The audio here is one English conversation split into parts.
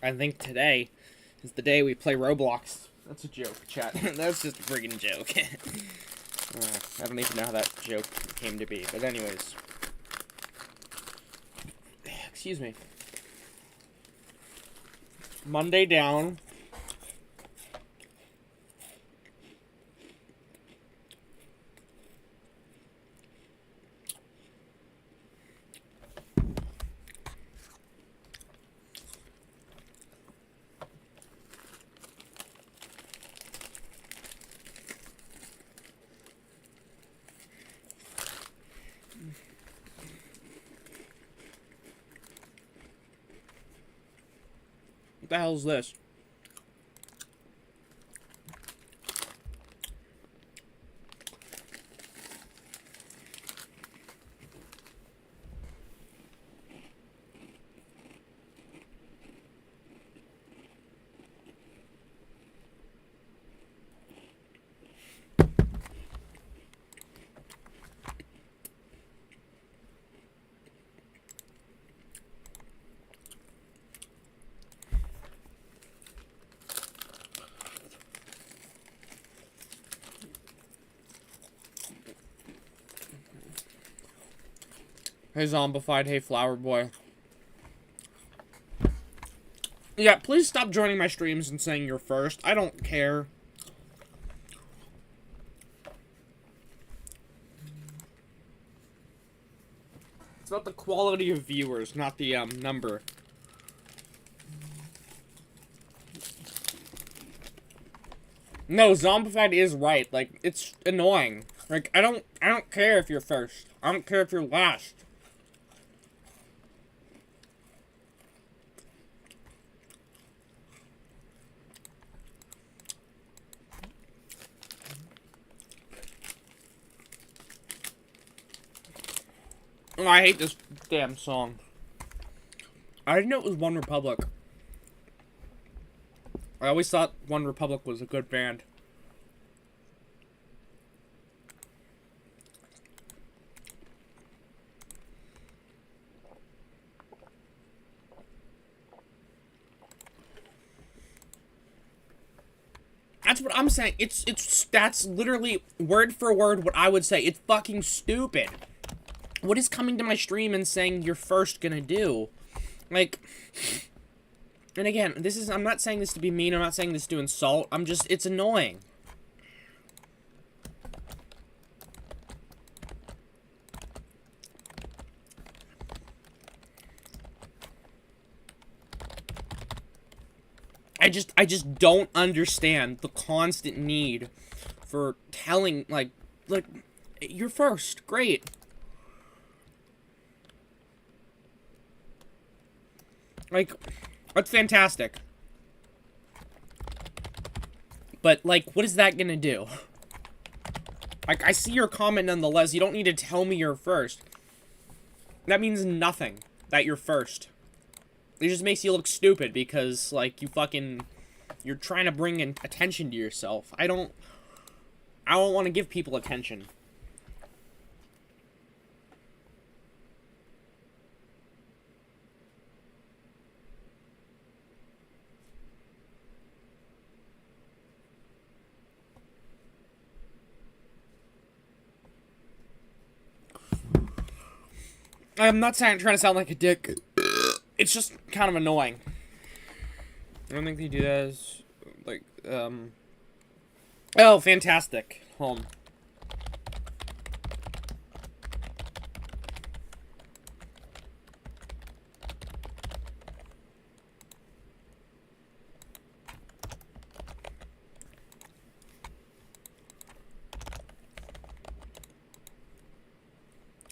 I think today is the day we play Roblox. That's a joke, chat. That's just a friggin' joke. I don't even know how that joke came to be. But anyways. Excuse me. Monday down. What the hell's this? Hey, Zombified. Hey, Flower Boy. Yeah, please stop joining my streams and saying you're first. I don't care. It's about the quality of viewers, not the, number. No, Zombified is right. Like, it's annoying. Like, I don't care if you're first. I don't care if you're last. Oh, I hate this damn song. I didn't know it was One Republic. I always thought One Republic was a good band. That's what I'm saying. That's literally word for word what I would say. It's fucking stupid. What is coming to my stream and saying you're first gonna do? Like, and again, I'm not saying this to be mean, I'm not saying this to insult, it's annoying. I just don't understand the constant need for telling, like, you're first, great. Like, that's fantastic. But, like, what is that gonna do? Like, I see your comment nonetheless. You don't need to tell me you're first. That means nothing, that you're first. It just makes you look stupid because, like, you're trying to bring in attention to yourself. I don't want to give people attention. I'm not trying to sound like a dick. It's just kind of annoying. I don't think they do that as, like, Oh, fantastic. Home.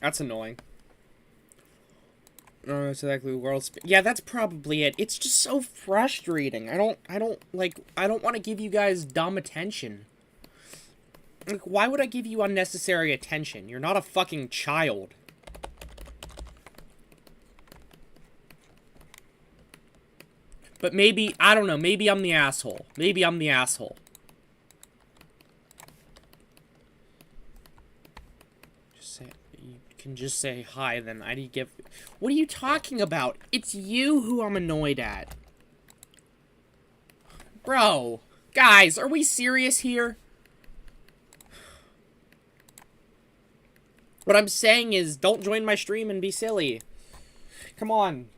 That's annoying. Oh, it's exactly world. Yeah, that's probably it. It's just so frustrating. I don't want to give you guys dumb attention. Like, why would I give you unnecessary attention? You're not a fucking child. But maybe, I don't know, maybe I'm the asshole. Maybe I'm the asshole. Can just say hi, then I give. What are you talking about? It's you who I'm annoyed at. Bro. Guys, are we serious here? What I'm saying is, don't join my stream and be silly. Come on.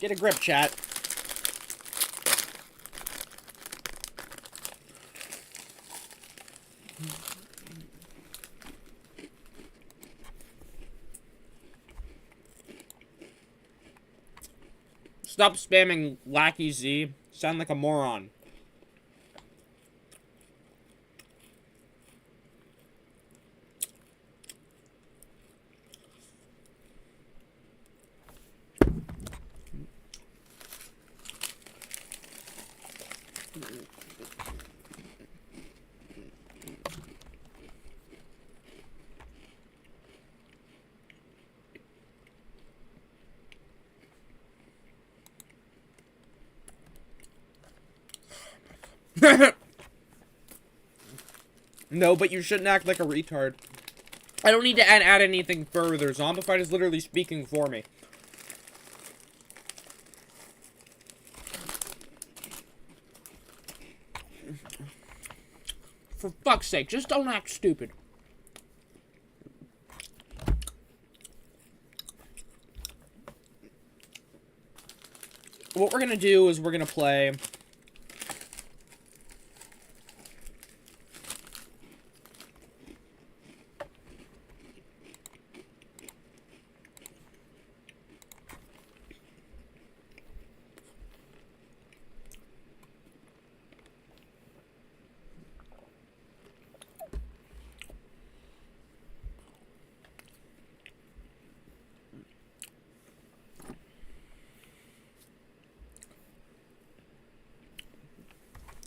Get a grip, chat. Stop spamming Lackey Z. Sound like a moron. No, but you shouldn't act like a retard. I don't need to add anything further. Zombified is literally speaking for me. For fuck's sake, just don't act stupid. What we're gonna do is we're gonna play...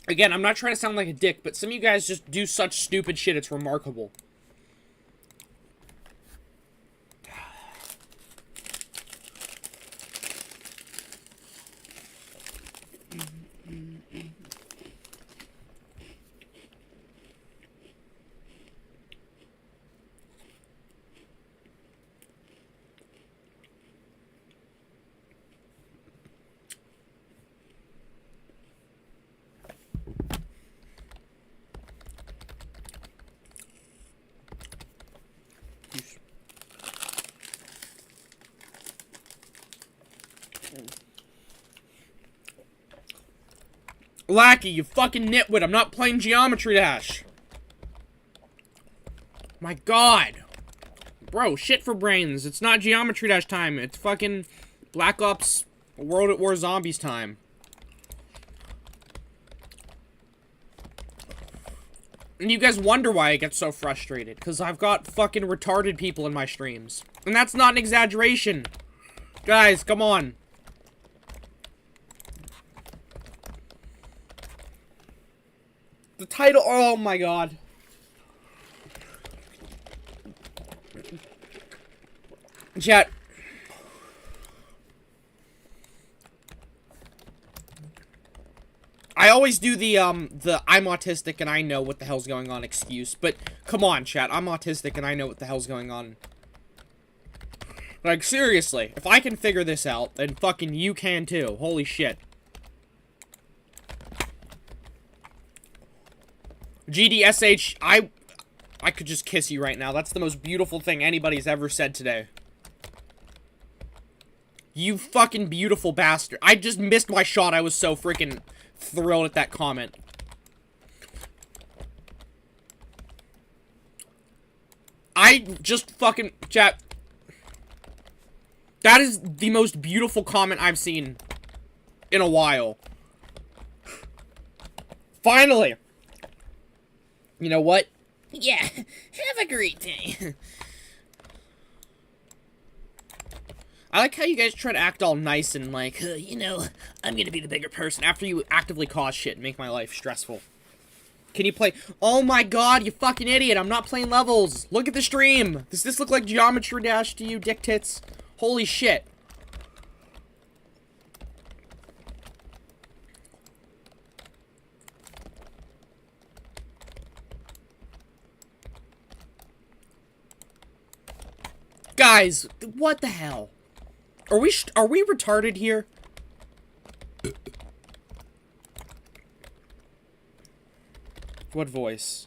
Again, I'm not trying to sound like a dick, but some of you guys just do such stupid shit, it's remarkable. Lackey, you fucking nitwit, I'm not playing Geometry Dash. My god. Bro, shit for brains. It's not Geometry Dash time. It's fucking Black Ops World at War Zombies time. And you guys wonder why I get so frustrated. Because I've got fucking retarded people in my streams. And that's not an exaggeration. Guys, come on. The title, oh my god. Chat. I always do the I'm autistic and I know what the hell's going on excuse, but come on, chat, I'm autistic and I know what the hell's going on. Like, seriously, if I can figure this out, then fucking you can too. Holy shit. GDSH, I could just kiss you right now. That's the most beautiful thing anybody's ever said today. You fucking beautiful bastard. I just missed my shot. I was so freaking thrilled at that comment. I just fucking... Chat. That is the most beautiful comment I've seen in a while. Finally! You know what? Yeah, have a great day. I like how you guys try to act all nice and like, you know, I'm gonna be the bigger person after you actively cause shit and make my life stressful. Can you play? Oh my god, you fucking idiot, I'm not playing levels. Look at the stream. Does this look like Geometry Dash to you, dick tits? Holy shit. Guys, what the hell? Are we retarded here? What voice?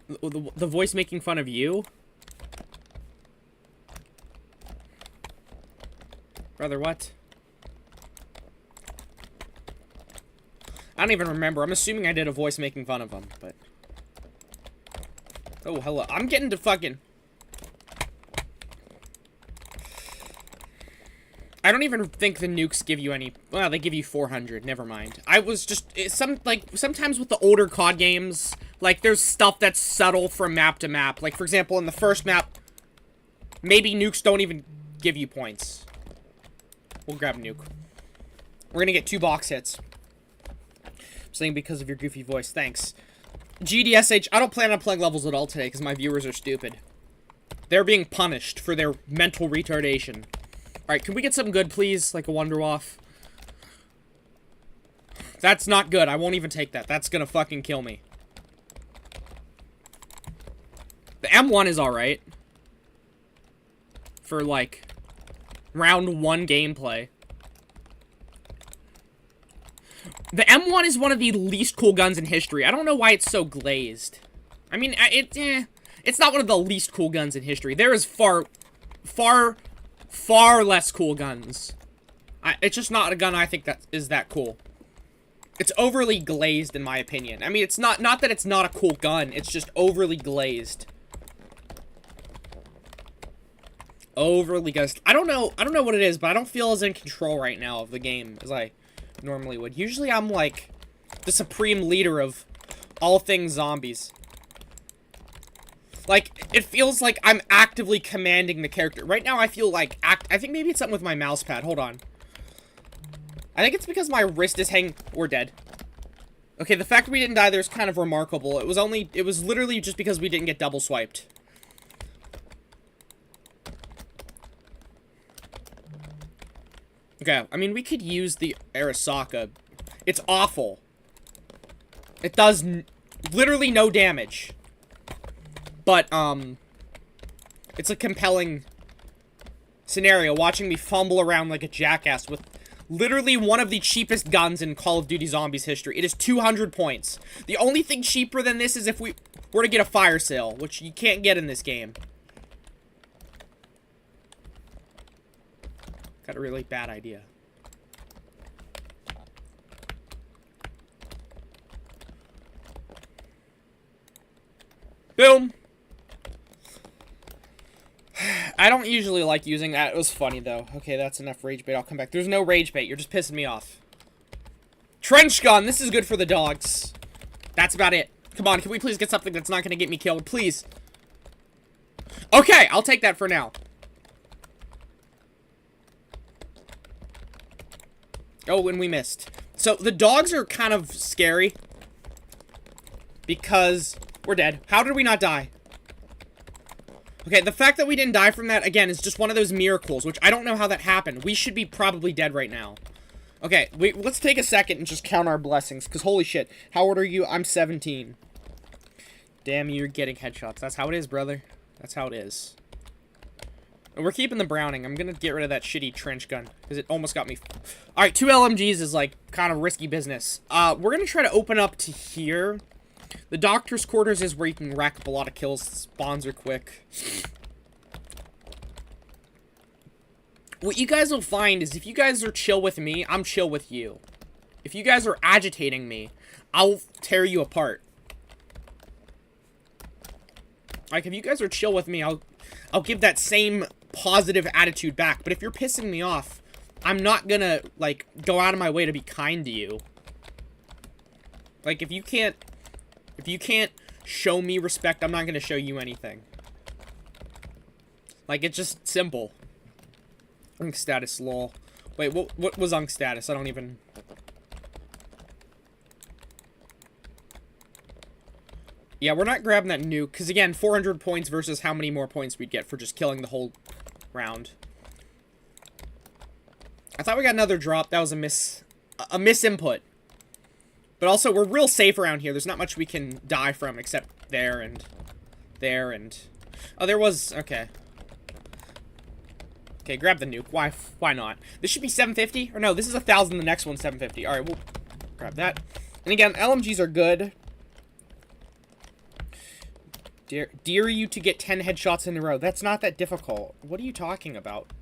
The voice making fun of you? Brother, what? I don't even remember. I'm assuming I did a voice making fun of him, but... Oh, hello. I'm getting to fucking... I don't even think the nukes give you any... Well, they give you 400. Never mind. I was just... sometimes with the older COD games, like, there's stuff that's subtle from map to map. Like, for example, in the first map, maybe nukes don't even give you points. We'll grab a nuke. We're gonna get 2 box hits. I'm saying because of your goofy voice. Thanks. GDSH, I don't plan on playing levels at all today because my viewers are stupid. They're being punished for their mental retardation. Alright, can we get something good, please? Like a Wonder Waff? That's not good. I won't even take that. That's gonna fucking kill me. The M1 is alright. For, like, round 1 gameplay. The M1 is one of the least cool guns in history. I don't know why it's so glazed. I mean, it's not one of the least cool guns in history. There is far less cool guns. It's just not a gun I think that is that cool. It's overly glazed, in my opinion. I mean, it's not that it's not a cool gun. It's just overly glazed. Overly glazed. I don't know what it is, but I don't feel as in control right now of the game as I normally would. Usually I'm like the supreme leader of all things zombies. Like, it feels like I'm actively commanding the character. Right now I feel like I think maybe it's something with my mouse pad. Hold on. I think it's because my wrist is hanging. We're dead. Okay, the fact that we didn't die there is kind of remarkable. It was literally just because we didn't get double swiped. Okay, I mean, we could use the Arasaka. It's awful. It does literally no damage. But, it's a compelling scenario, watching me fumble around like a jackass with literally one of the cheapest guns in Call of Duty Zombies history. It is 200 points. The only thing cheaper than this is if we were to get a fire sale, which you can't get in this game. Got a really bad idea. Boom! I don't usually like using that. It was funny, though. Okay, that's enough rage bait. I'll come back. There's no rage bait. You're just pissing me off. Trench gun! This is good for the dogs. That's about it. Come on, can we please get something that's not gonna get me killed? Please. Okay, I'll take that for now. Oh, and we missed. So, the dogs are kind of scary. Because we're dead. How did we not die? Okay, the fact that we didn't die from that, again, is just one of those miracles, which I don't know how that happened. We should be probably dead right now. Okay, let's take a second and just count our blessings, because holy shit. How old are you? I'm 17. Damn, you're getting headshots. That's how it is, brother. That's how it is. We're keeping the Browning. I'm gonna get rid of that shitty trench gun, because it almost got me. Alright, 2 LMGs is, like, kind of risky business. We're gonna try to open up to here. The doctor's quarters is where you can rack up a lot of kills. Spawns are quick. What you guys will find is if you guys are chill with me, I'm chill with you. If you guys are agitating me, I'll tear you apart. Like, if you guys are chill with me, I'll give that same positive attitude back. But if you're pissing me off, I'm not gonna, like, go out of my way to be kind to you. Like, if you can't show me respect, I'm not gonna show you anything. Like, it's just simple. Unk status, lol. Wait, what was Unk status? I don't even... Yeah, we're not grabbing that nuke, because again, 400 points versus how many more points we'd get for just killing the whole round. I thought we got another drop. That was a misinput. But also, we're real safe around here. There's not much we can die from except there and there and... Oh, there was... Okay. Okay, grab the nuke. Why not? This should be 750? Or no, this is 1,000, the next one's 750. Alright, we'll grab that. And again, LMGs are good. Dare you to get 10 headshots in a row. That's not that difficult. What are you talking about?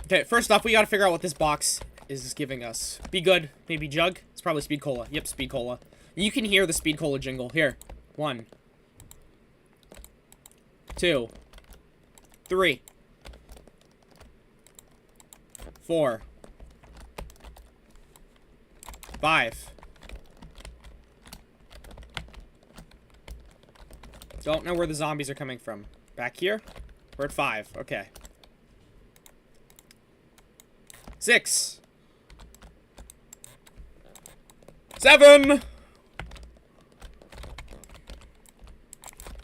Okay, first off, we gotta figure out what this box is giving us. Be good. Maybe jug? It's probably speed cola. Yep, speed cola. You can hear the speed cola jingle. Here. 1. 2. 3. 4. 5. Don't know where the zombies are coming from. Back here? We're at 5. Okay. 6. 7.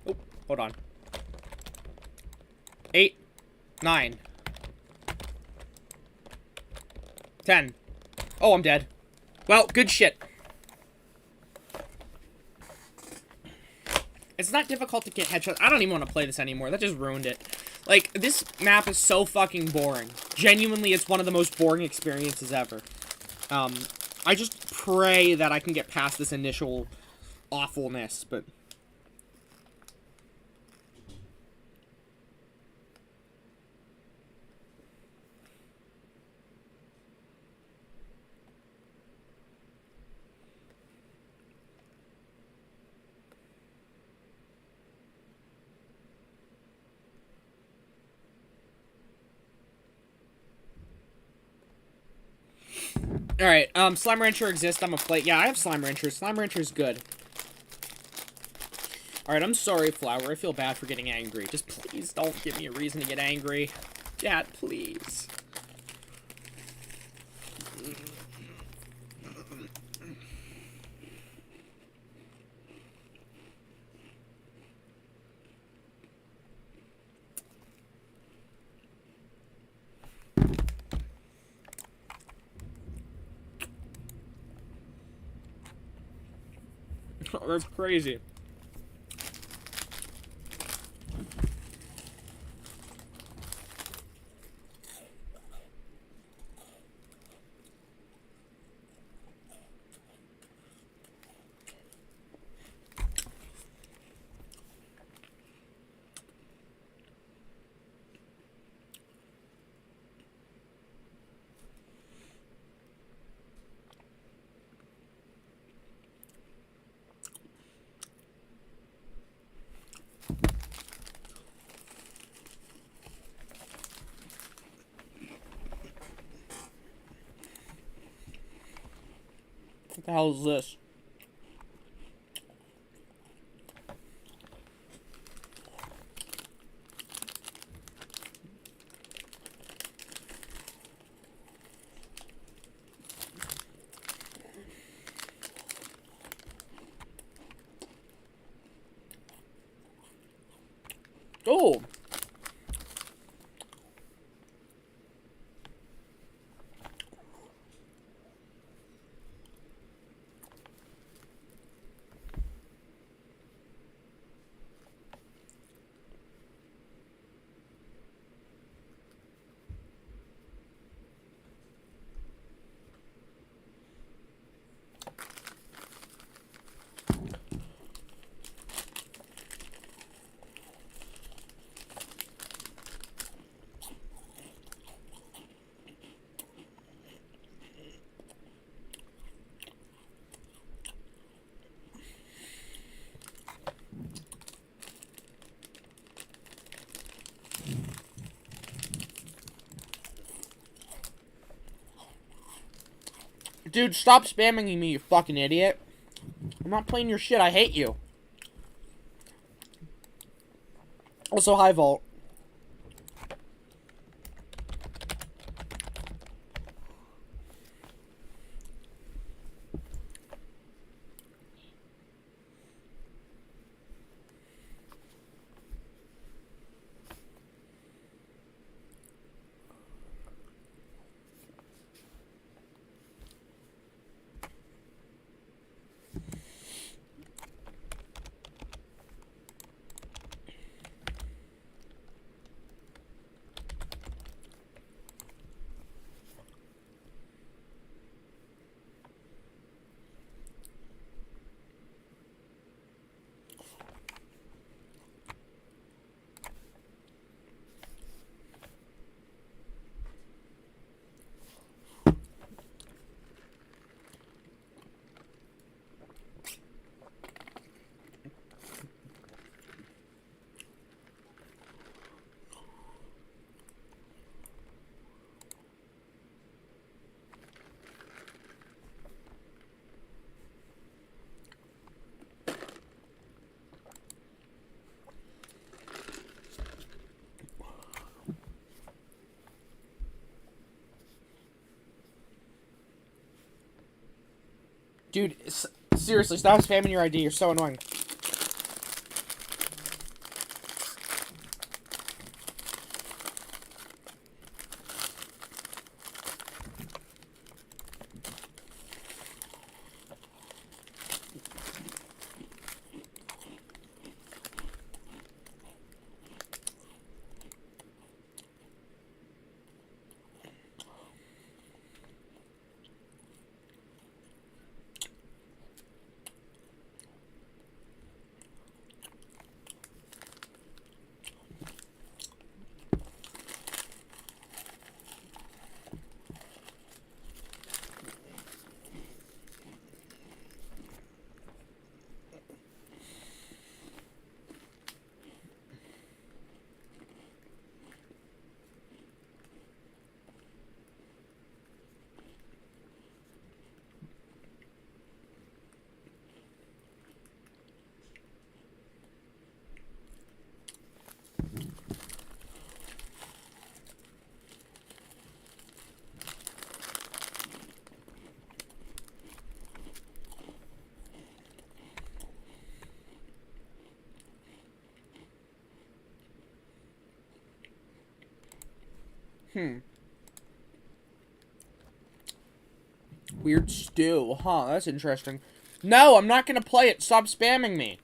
Oh, hold on. 8. 9. 10. Oh, I'm dead. Well, good shit. It's not difficult to get headshots. I don't even want to play this anymore. That just ruined it. Like, this map is so fucking boring. Genuinely, it's one of the most boring experiences ever. I just pray that I can get past this initial awfulness, but... Alright, Slime Rancher exists. I'm a play. Yeah, I have Slime Rancher. Slime Rancher's good. Alright, I'm sorry, Flower. I feel bad for getting angry. Just please don't give me a reason to get angry. Dad, please. Oh, that's crazy. What the hell is this? Oh! Dude, stop spamming me, you fucking idiot. I'm not playing your shit. I hate you. Also, high vault. Dude, seriously, stop spamming your ID. You're so annoying. Weird stew. Huh, that's interesting. No, I'm not gonna play it. Stop spamming me.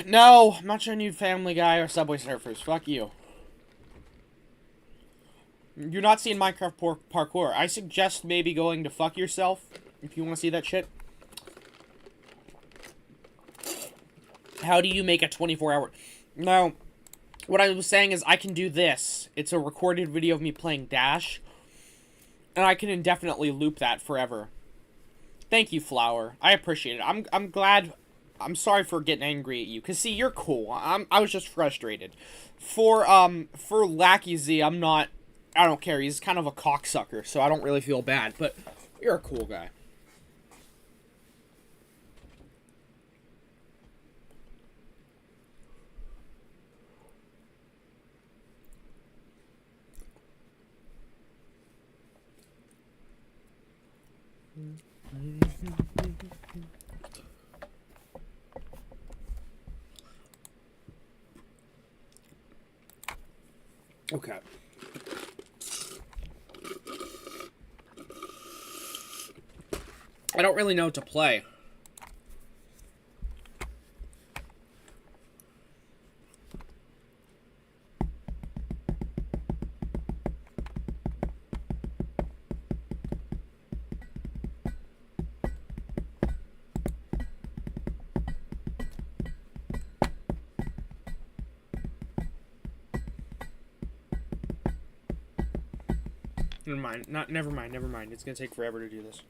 No, I'm not showing you Family Guy or Subway Surfers. Fuck you. You're not seeing Minecraft parkour. I suggest maybe going to fuck yourself if you want to see that shit. How do you make a 24-hour... No, what I was saying is I can do this. It's a recorded video of me playing Dash, and I can indefinitely loop that forever. Thank you, Flower. I appreciate it. I'm glad... I'm sorry for getting angry at you, because, see, you're cool. I was just frustrated. For Lackey Z, I'm not... I don't care. He's kind of a cocksucker, so I don't really feel bad, but you're a cool guy. Okay. I don't really know what to play. Never mind. Never mind. It's gonna take forever to do this.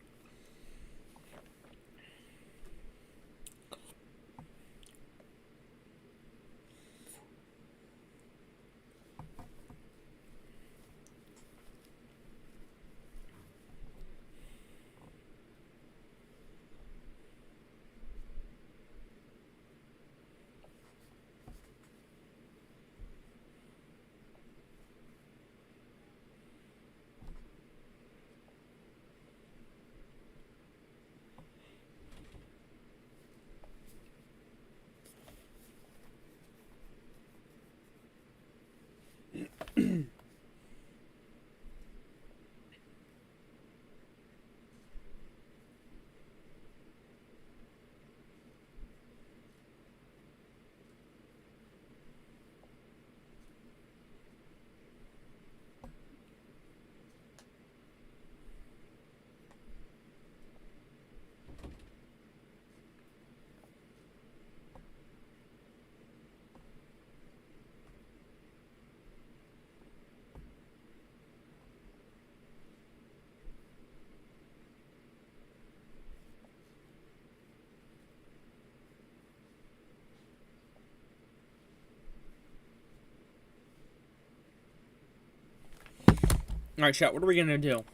Alright, chat, what are we gonna do?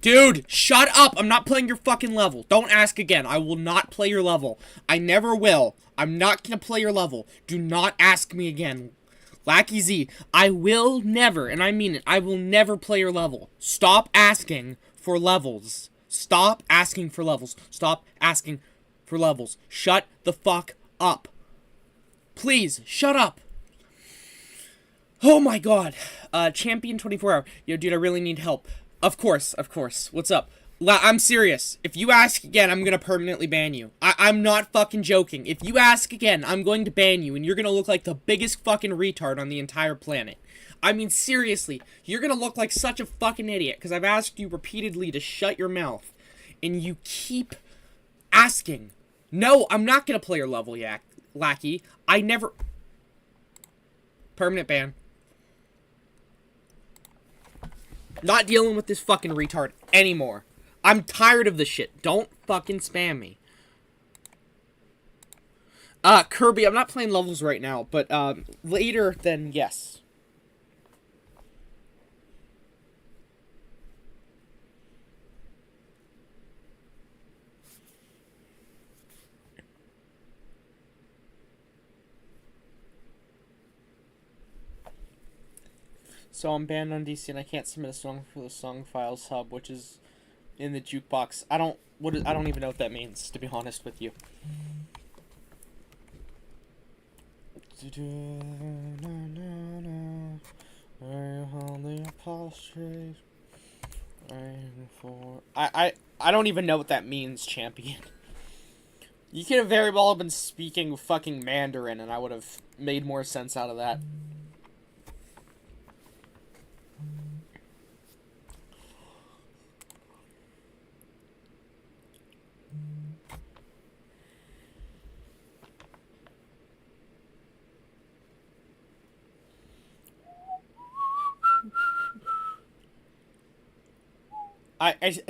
Dude, shut up! I'm not playing your fucking level. Don't ask again. I will not play your level. I never will. I'm not gonna play your level. Do not ask me again. Lackey Z, I will never, and I mean it, I will never play your level. Stop asking for levels. Stop asking for levels. Stop asking for levels. Shut the fuck up. Please, shut up. Oh my god. Champion 24 hour. Yo, dude, I really need help. Of course. What's up? I'm serious. If you ask again, I'm gonna permanently ban you. I'm not fucking joking. If you ask again, I'm going to ban you, and you're gonna look like the biggest fucking retard on the entire planet. I mean, seriously, you're gonna look like such a fucking idiot, because I've asked you repeatedly to shut your mouth, and you keep asking. No, I'm not gonna play your level, Lackey. I never... Permanent ban. Not dealing with this fucking retard anymore. I'm tired of this shit. Don't fucking spam me. Kirby, I'm not playing levels right now, but, later, then yes. So I'm banned on DC and I can't submit a song for the song files hub, which is in the jukebox. I don't even know what that means, to be honest with you. I don't even know what that means, champion. You could have very well been speaking fucking Mandarin and I would have made more sense out of that.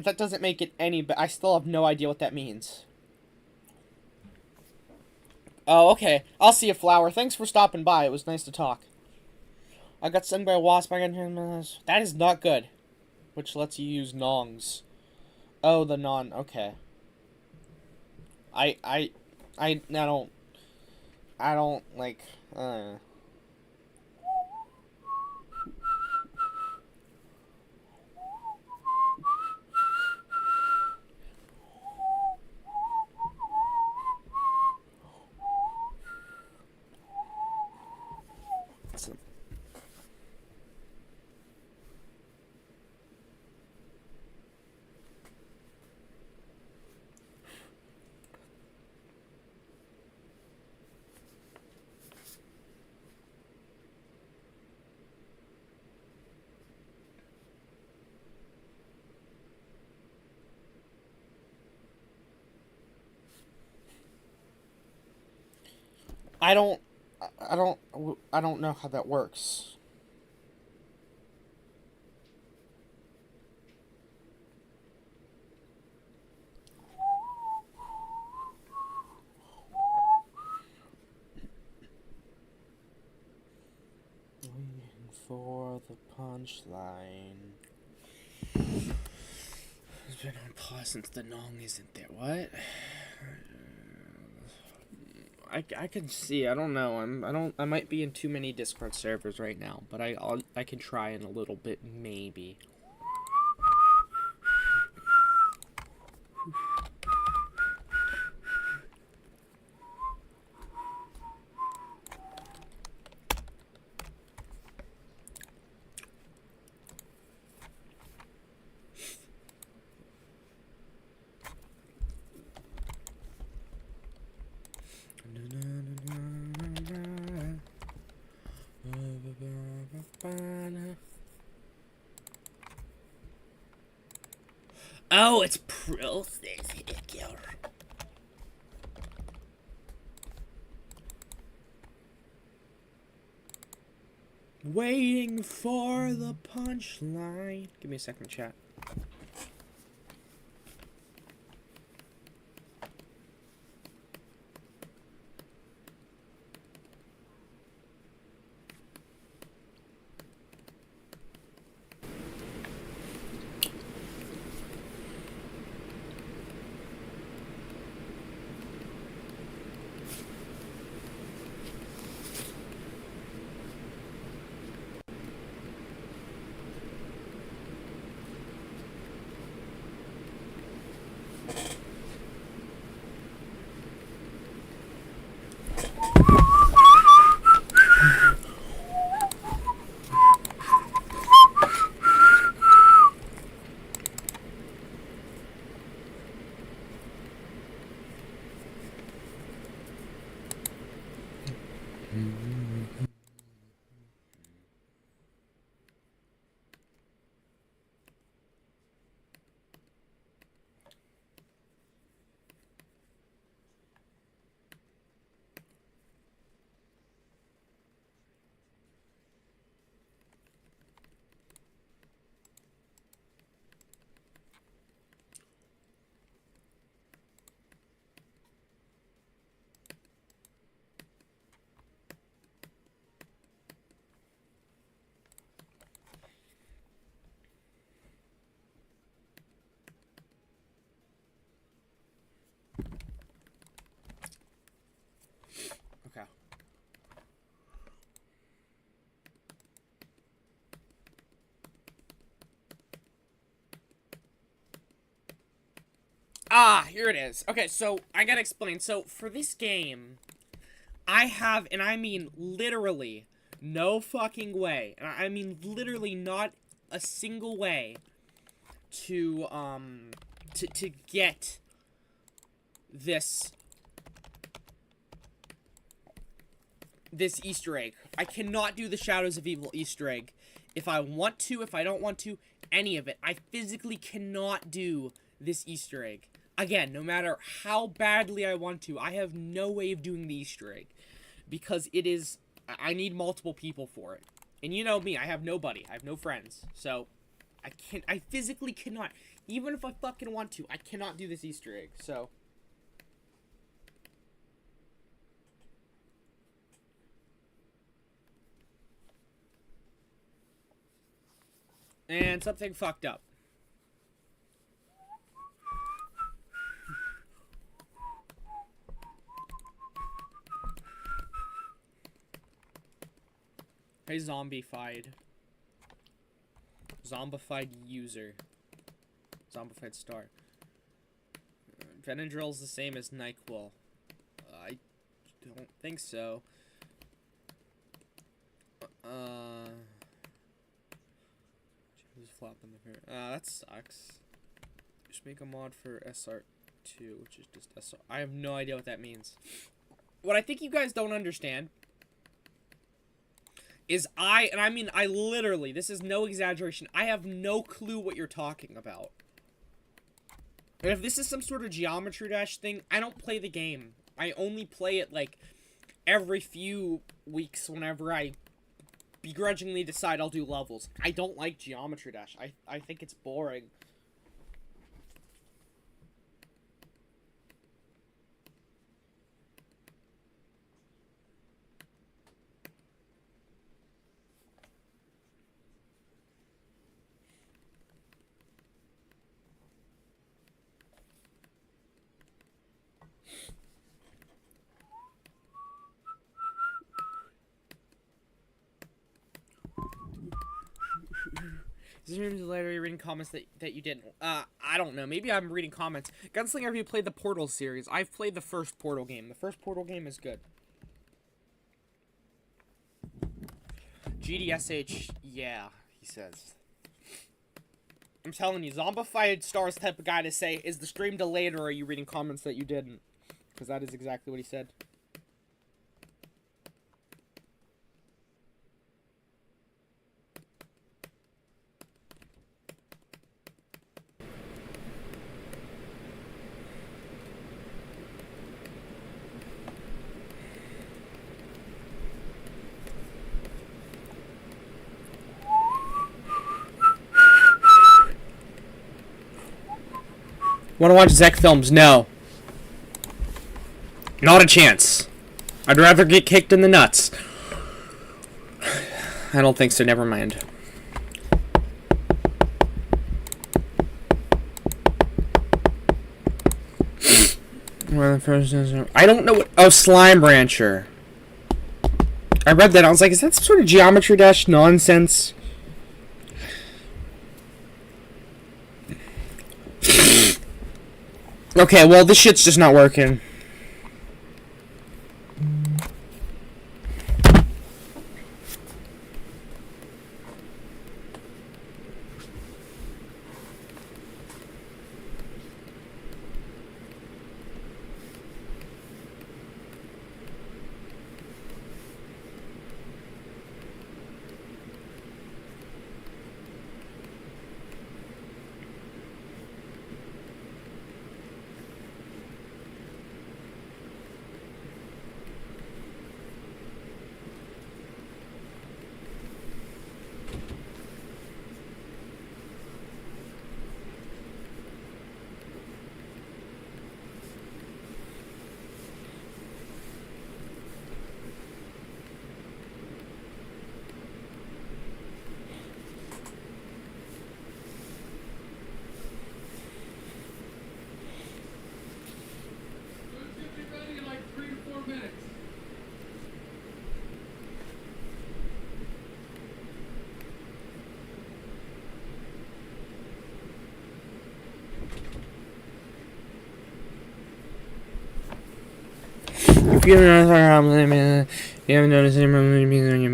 That doesn't make it any, but I still have no idea what that means. Oh, okay. I'll see you, Flower. Thanks for stopping by. It was nice to talk. I got stung by a wasp. That is not good. Which lets you use nongs. Oh, the non. Okay. I don't like. I don't know how that works. Waiting for the punchline. It's been on pause since the nong isn't there. What? I can see. I don't know. I might be in too many Discord servers right now, but I can try in a little bit, maybe. Oh, it's process here. Waiting for the punchline. Give me a second, chat. Ah, here it is. Okay, so I gotta explain. So for this game, I have, and I mean literally, no fucking way, and I mean literally not a single way to get this Easter egg. I cannot do the Shadows of Evil Easter egg. If I want to, if I don't want to, any of it. I physically cannot do this Easter egg. Again, no matter how badly I want to, I have no way of doing the Easter egg. Because it is, I need multiple people for it. And you know me, I have nobody. I have no friends. So, I physically cannot. Even if I fucking want to, I cannot do this Easter egg. So. And something fucked up. Hey, zombified. Zombified user. Zombified star. Benadryl's the same as NyQuil. I don't think so. Who's flopping the pair? That sucks. Just make a mod for SR2, which is just SR. I have no idea what that means. What I think you guys don't understand is I literally, this is no exaggeration, I have no clue what you're talking about. And if this is some sort of Geometry Dash thing, I don't play the game. I only play it, like, every few weeks whenever I begrudgingly decide I'll do levels. I don't like Geometry Dash. I think it's boring. Is there later reading comments that you didn't? I don't know. Maybe I'm reading comments. Gunslinger, have you played the Portal series? I've played the first Portal game. The first Portal game is good. GDSH, yeah, he says. I'm telling you, Zombified Star's type of guy to say, is the stream delayed or are you reading comments that you didn't? Because that is exactly what he said. Want to watch Zek films? No. Not a chance. I'd rather get kicked in the nuts. I don't think so, never mind. I don't know what... Oh, Slime Rancher. I read that, I was like, is that some sort of Geometry Dash nonsense? Okay, well, this shit's just not working. You haven't noticed any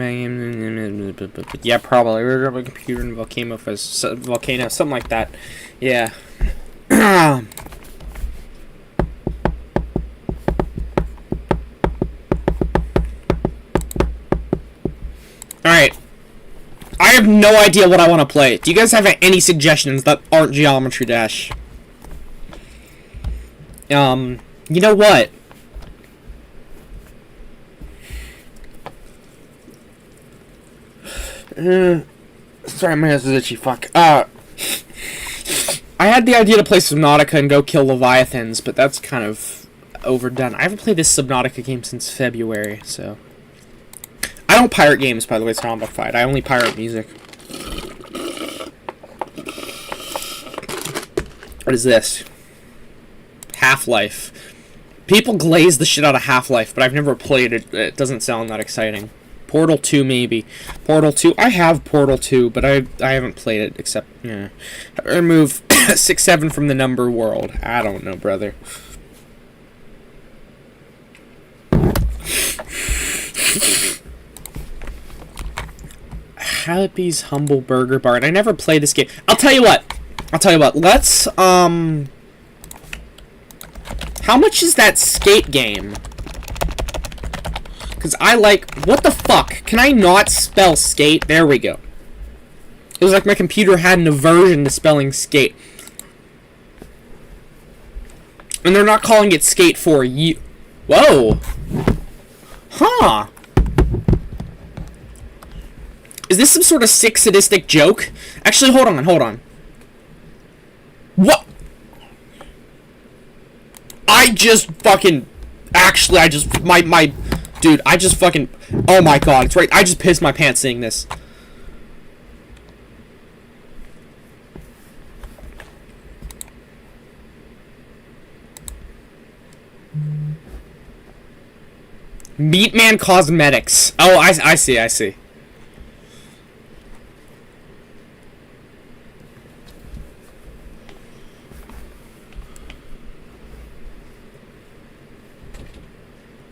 yeah, probably. We're a computer in volcano, something like that. Yeah. Alright. I have no idea what I want to play. Do you guys have any suggestions that aren't Geometry Dash? You know what? Sorry, my ass is itchy, fuck. I had the idea to play Subnautica and go kill Leviathans, but that's kind of overdone. I haven't played this Subnautica game since February, so... I don't pirate games, by the way, Zombified. I only pirate music. What is this? Half-Life. People glaze the shit out of Half-Life, but I've never played it. It doesn't sound that exciting. Portal 2, maybe. Portal 2. I have Portal 2, but I haven't played it, except, yeah. Remove 6-7 from the number world. I don't know, brother. Happy's Humble Burger Bar. And I never played this game. I'll tell you what. Let's, how much is that skate game? Because I like... What the fuck? Can I not spell skate? There we go. It was like my computer had an aversion to spelling skate. And they're not calling it skate for you. Whoa. Huh. Is this some sort of sick, sadistic joke? Actually, hold on. What? I just fucking... Actually, I just... My... Dude, I just fucking... Oh my god, it's right. I just pissed my pants seeing this. Meatman Cosmetics. Oh, I see.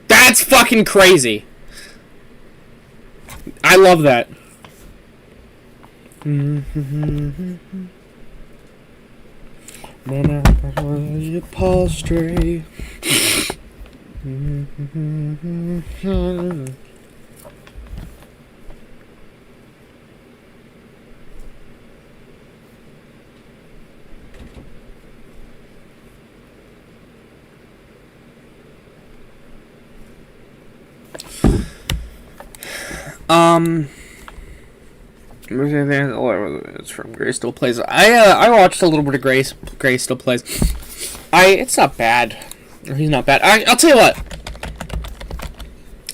That's fucking crazy. I love that. Paul Stray. It's from Gray Still Plays. I watched a little bit of Gray Still Plays. It's not bad. He's not bad. I'll tell you what.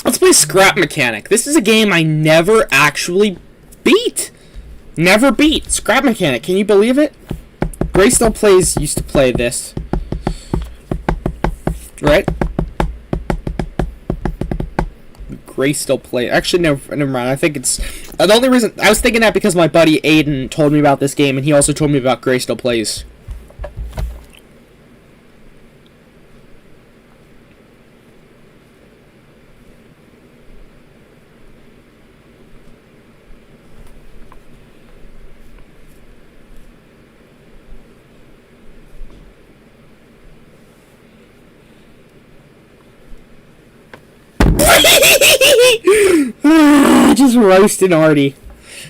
Let's play Scrap Mechanic. This is a game I never actually beat. Never beat. Scrap Mechanic. Can you believe it? Gray Still Plays used to play this. Right? Gray Still Plays. Actually, never mind. I think it's... the only reason... I was thinking that because my buddy Aiden told me about this game, and he also told me about Gray Still Plays. Just roasting Artie.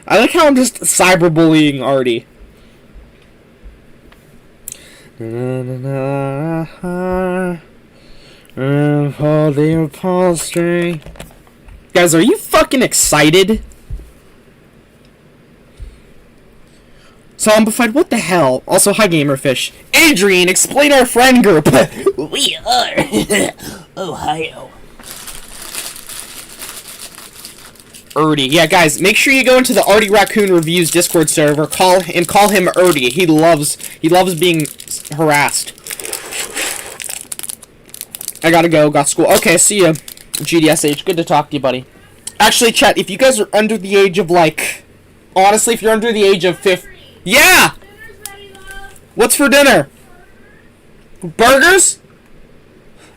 I like how I'm just cyberbullying Artie. Guys, are you fucking excited? Zombified, what the hell? Also, hi Gamerfish. Adrian, explain our friend group. We are Ohio. Erdy. Yeah, guys, make sure you go into the Artie Raccoon Reviews Discord server, call him Erdy. He loves being harassed. I gotta go, got school. Okay, see ya, GDSH. Good to talk to you, buddy. Actually, chat, if you guys are under the age of, like... Honestly, if you're under the age of 50... Yeah! What's for dinner? Burgers?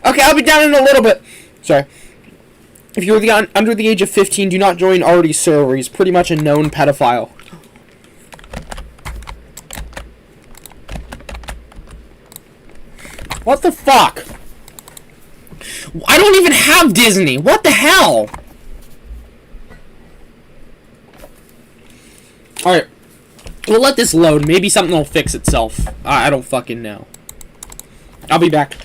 Okay, I'll be down in a little bit. Sorry. If you're under the age of 15, do not join Artie's server. He's pretty much a known pedophile. What the fuck? I don't even have Disney. What the hell? Alright. We'll let this load. Maybe something will fix itself. I don't fucking know. I'll be back.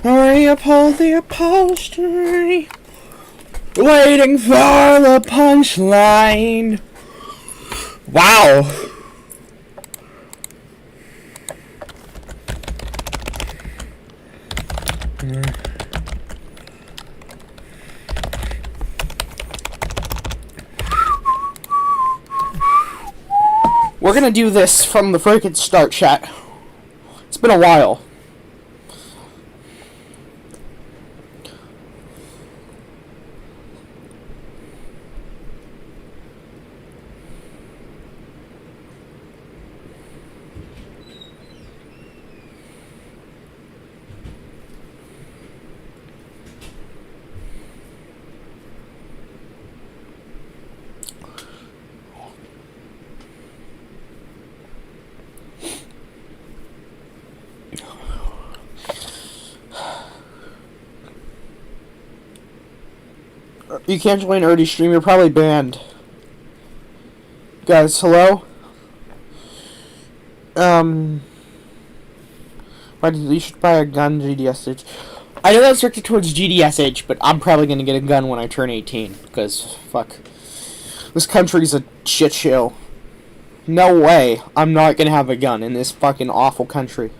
I uphold the upholstery, waiting for the punchline. Wow. We're gonna do this from the freaking start, chat. It's been a while. You can't join Erdy's stream, you're probably banned. Guys, hello? Why did you should buy a gun, GDSH? I know that's directed towards GDSH, but I'm probably gonna get a gun when I turn 18, because, fuck. This country's a shit show. No way I'm not gonna have a gun in this fucking awful country.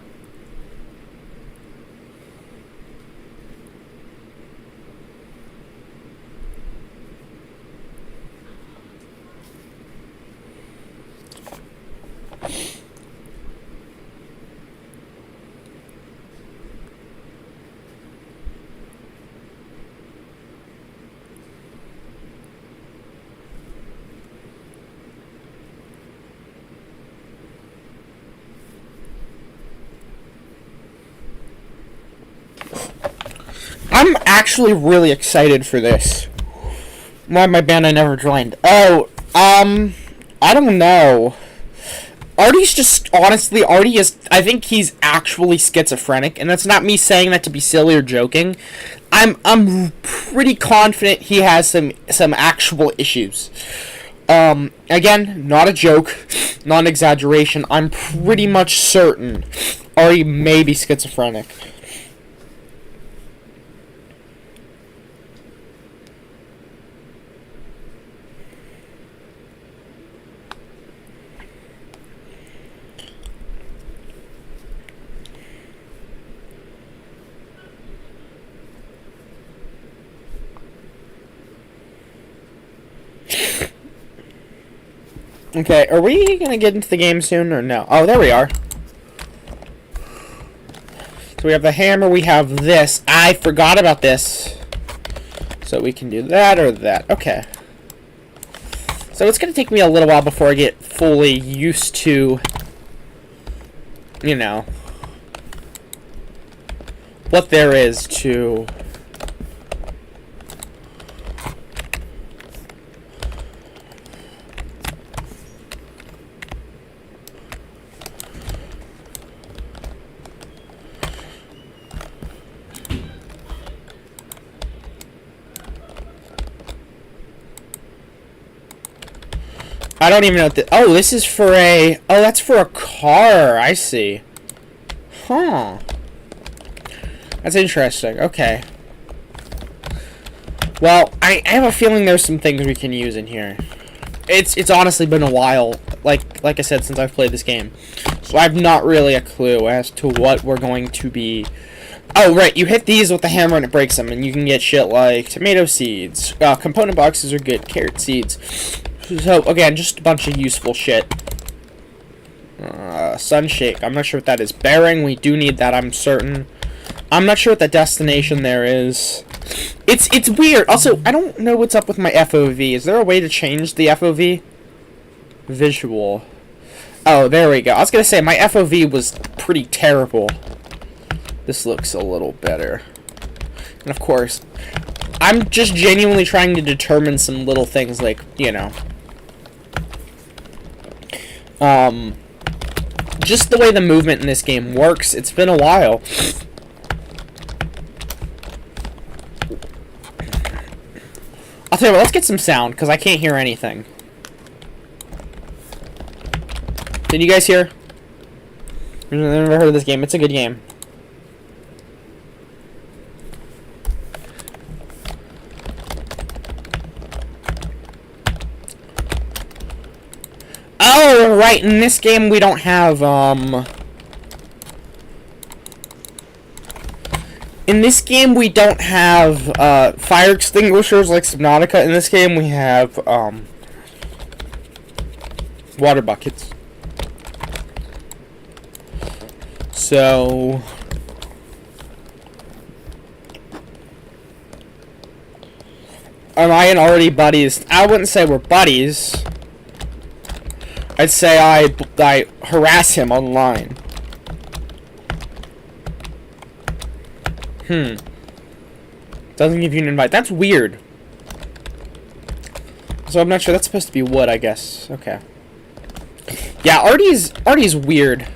I'm actually really excited for this. Why my band I never joined? Oh, I don't know. Artie's just, honestly, Artie is, I think he's actually schizophrenic, and that's not me saying that to be silly or joking. I'm pretty confident he has some actual issues. Again, not a joke, not an exaggeration. I'm pretty much certain Artie may be schizophrenic. Okay, are we gonna get into the game soon or no? Oh, there we are. So we have the hammer, we have this. I forgot about this. So we can do that or that. Okay. So it's gonna take me a little while before I get fully used to, you know, what there is to... I don't even know what oh, this is for a... Oh, that's for a car. I see. Huh. That's interesting. Okay. Well, I have a feeling there's some things we can use in here. It's honestly been a while, like I said, since I've played this game. So I have not really a clue as to what we're going to be... Oh, right, you hit these with the hammer and it breaks them, and you can get shit like tomato seeds. Component boxes are good. Carrot seeds. So, again, just a bunch of useful shit. Sunshake. I'm not sure what that is. Bearing, we do need that, I'm certain. I'm not sure what the destination there is. It's weird. Also, I don't know what's up with my FOV. Is there a way to change the FOV? Visual. Oh, there we go. I was going to say, my FOV was pretty terrible. This looks a little better. And, of course, I'm just genuinely trying to determine some little things like, you know... just the way the movement in this game works. It's been a while. I'll tell you what, let's get some sound, because I can't hear anything. Can you guys hear? I've never heard of this game. It's a good game. Oh, right. In this game, we don't have, in this game, we don't have, fire extinguishers like Subnautica. In this game, we have, water buckets. So... Am I and Artie buddies? I wouldn't say we're buddies. I'd say I harass him online. Doesn't give you an invite. That's weird. So I'm not sure. That's supposed to be wood, I guess. Okay. Yeah, Artie's weird.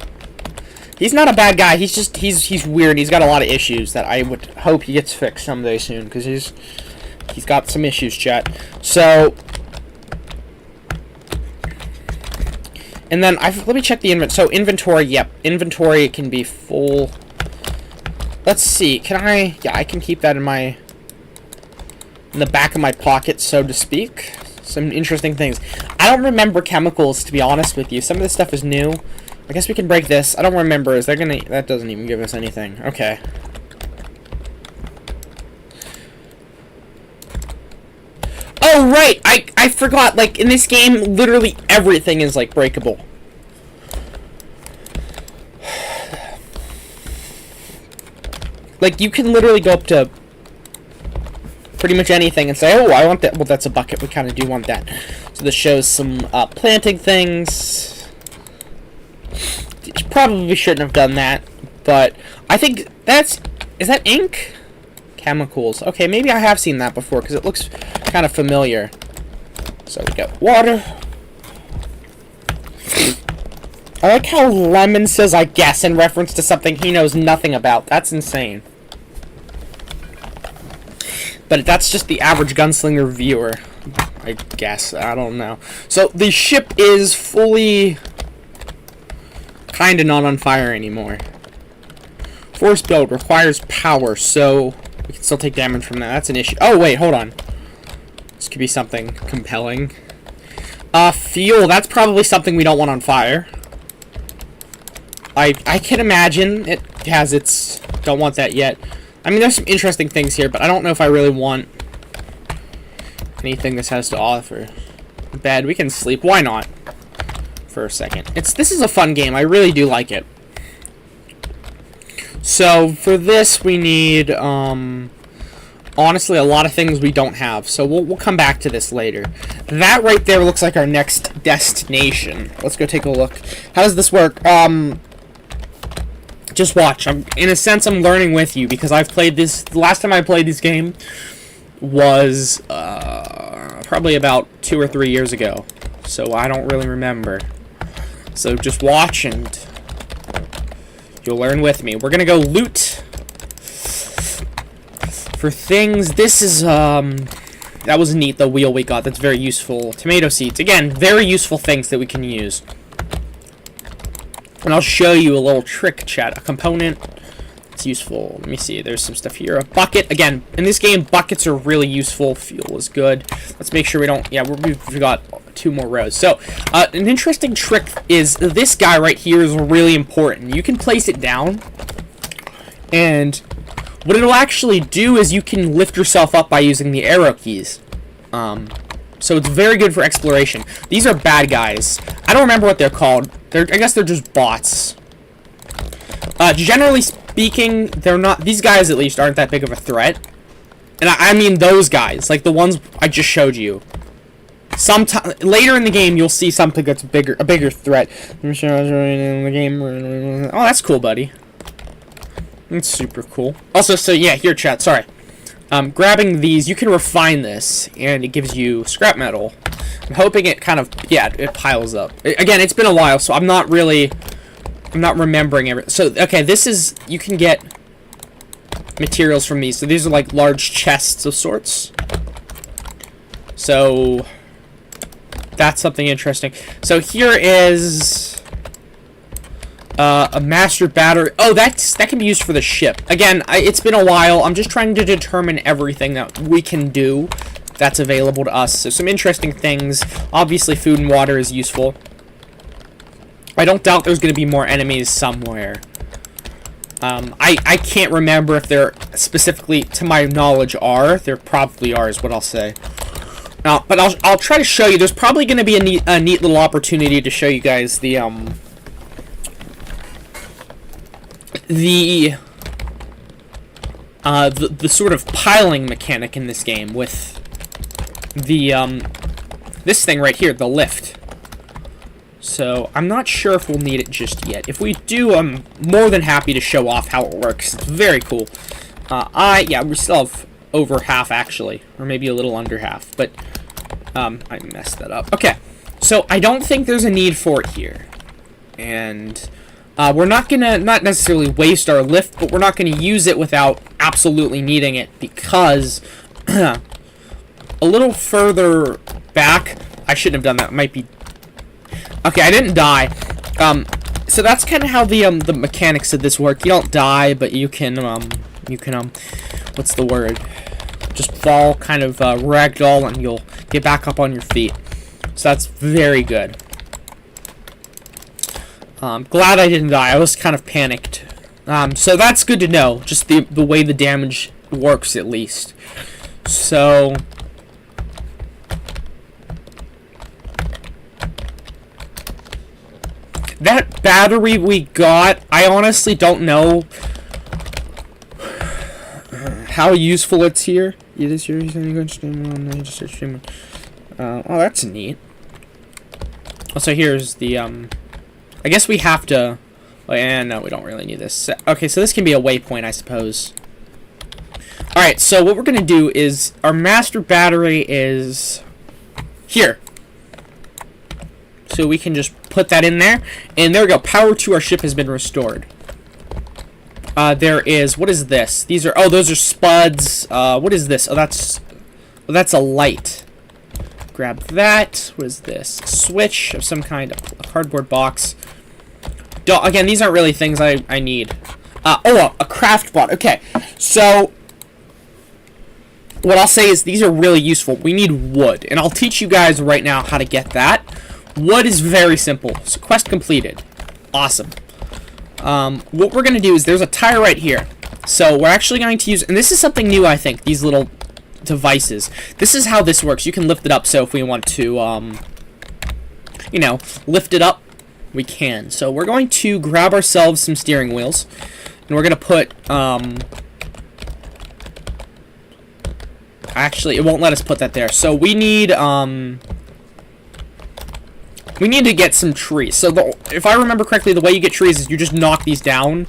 He's not a bad guy. He's just he's weird. He's got a lot of issues that I would hope he gets fixed someday soon, because he's got some issues, chat. So, and then let me check the inventory. So inventory, yep, inventory can be full. Let's see. Can I? Yeah, I can keep that in the back of my pocket, so to speak. Some interesting things. I don't remember chemicals, to be honest with you. Some of this stuff is new. I guess we can break this. I don't remember. Is there gonna... That doesn't even give us anything. Okay. Oh, right! I forgot. Like, in this game, literally everything is, like, breakable. Like, you can literally go up to pretty much anything and say, oh, I want that. Well, that's a bucket. We kind of do want that. So this shows some planting things. Probably shouldn't have done that, but I think that's... Is that ink? Chemicals. Okay, maybe I have seen that before, because it looks kind of familiar. So we got water. I like how Lemon says, I guess, in reference to something he knows nothing about. That's insane. But that's just the average gunslinger viewer, I guess. I don't know. So the ship is fully... kind of not on fire anymore. Force build requires power, so we can still take damage from that. That's an issue. Oh, wait, hold on. This could be something compelling. Fuel. That's probably something we don't want on fire. I can imagine it has its... Don't want that yet. I mean, there's some interesting things here, but I don't know if I really want anything this has to offer. Bed. We can sleep. Why not? For a second. This is a fun game. I really do like it. So for this we need honestly a lot of things we don't have. So we'll come back to this later. That right there looks like our next destination. Let's go take a look. How does this work? Just watch. In a sense I'm learning with you, because I've played this. The last time I played this game was probably about 2 or 3 years ago. So I don't really remember. So just watch and you'll learn with me. We're gonna go loot for things. This is, that was neat, the wheel we got. That's very useful. Tomato seeds. Again, very useful things that we can use. And I'll show you a little trick, chat. A component. It's useful. Let me see. There's some stuff here. A bucket. Again, in this game, buckets are really useful. Fuel is good. Let's make sure we don't... Yeah, we've got 2 more rows. So, an interesting trick is this guy right here is really important. You can place it down, and what it'll actually do is you can lift yourself up by using the arrow keys. So it's very good for exploration. These are bad guys. I don't remember what they're called. I guess they're just bots. Generally speaking, they're not... These guys, at least, aren't that big of a threat. And I mean those guys, like the ones I just showed you. Sometime later in the game, you'll see something that's a bigger threat. I'm sure I was in the game. Oh, that's cool, buddy. That's super cool. Also, so yeah, here, chat. Sorry. Grabbing these, you can refine this, and it gives you scrap metal. I'm hoping it kind of, yeah, it piles up. Again, it's been a while, so I'm not remembering everything. So, okay, this is, you can get materials from these. So these are like large chests of sorts. So that's something interesting. So here is A master battery. Oh, that can be used for the ship. Again, it's been a while. I'm just trying to determine everything that we can do that's available to us. So some interesting things. Obviously, food and water is useful. I don't doubt there's going to be more enemies somewhere. I can't remember if there specifically, to my knowledge, are. There probably are, is what I'll say. But I'll try to show you. There's probably going to be a neat little opportunity to show you guys the sort of piling mechanic in this game with the this thing right here, the lift. So I'm not sure if we'll need it just yet. If we do, I'm more than happy to show off how it works. It's very cool. Yeah, we still have over half actually, or maybe a little under half, but I messed that up. Okay, so I don't think there's a need for it here, and we're not necessarily waste our lift, but we're not gonna use it without absolutely needing it, because a little further back, I shouldn't have done that. It might be okay. I didn't die. So that's kind of how the mechanics of this work. You don't die, but you can what's the word? Just fall, kind of ragdoll, and you'll get back up on your feet. So that's very good. Glad I didn't die. I was kind of panicked. So that's good to know. Just the way the damage works, at least. So that battery we got, I honestly don't know how useful it's here. It is here. Oh, that's neat. Also, here's the I guess we have to. Oh, yeah, no, we don't really need this. Okay, so this can be a waypoint, I suppose. All right, so what we're gonna do is our master battery is here. So we can just put that in there, and there we go. Power to our ship has been restored. There is, what is this? These are, oh, those are spuds. What is this? Oh, that's a light. Grab that. What is this? A switch of some kind, a cardboard box. Again, these aren't really things I need. Oh, a craft bot. Okay, so what I'll say is these are really useful. We need wood, and I'll teach you guys right now how to get that. Wood is very simple. So quest completed. Awesome. What we're going to do is there's a tire right here. So we're actually going to use, and this is something new, I think, these little devices. This is how this works. You can lift it up, so if we want to, you know, lift it up, we can. So we're going to grab ourselves some steering wheels, and we're going to put, actually, it won't let us put that there. So we need to get some trees. So if I remember correctly, the way you get trees is you just knock these down,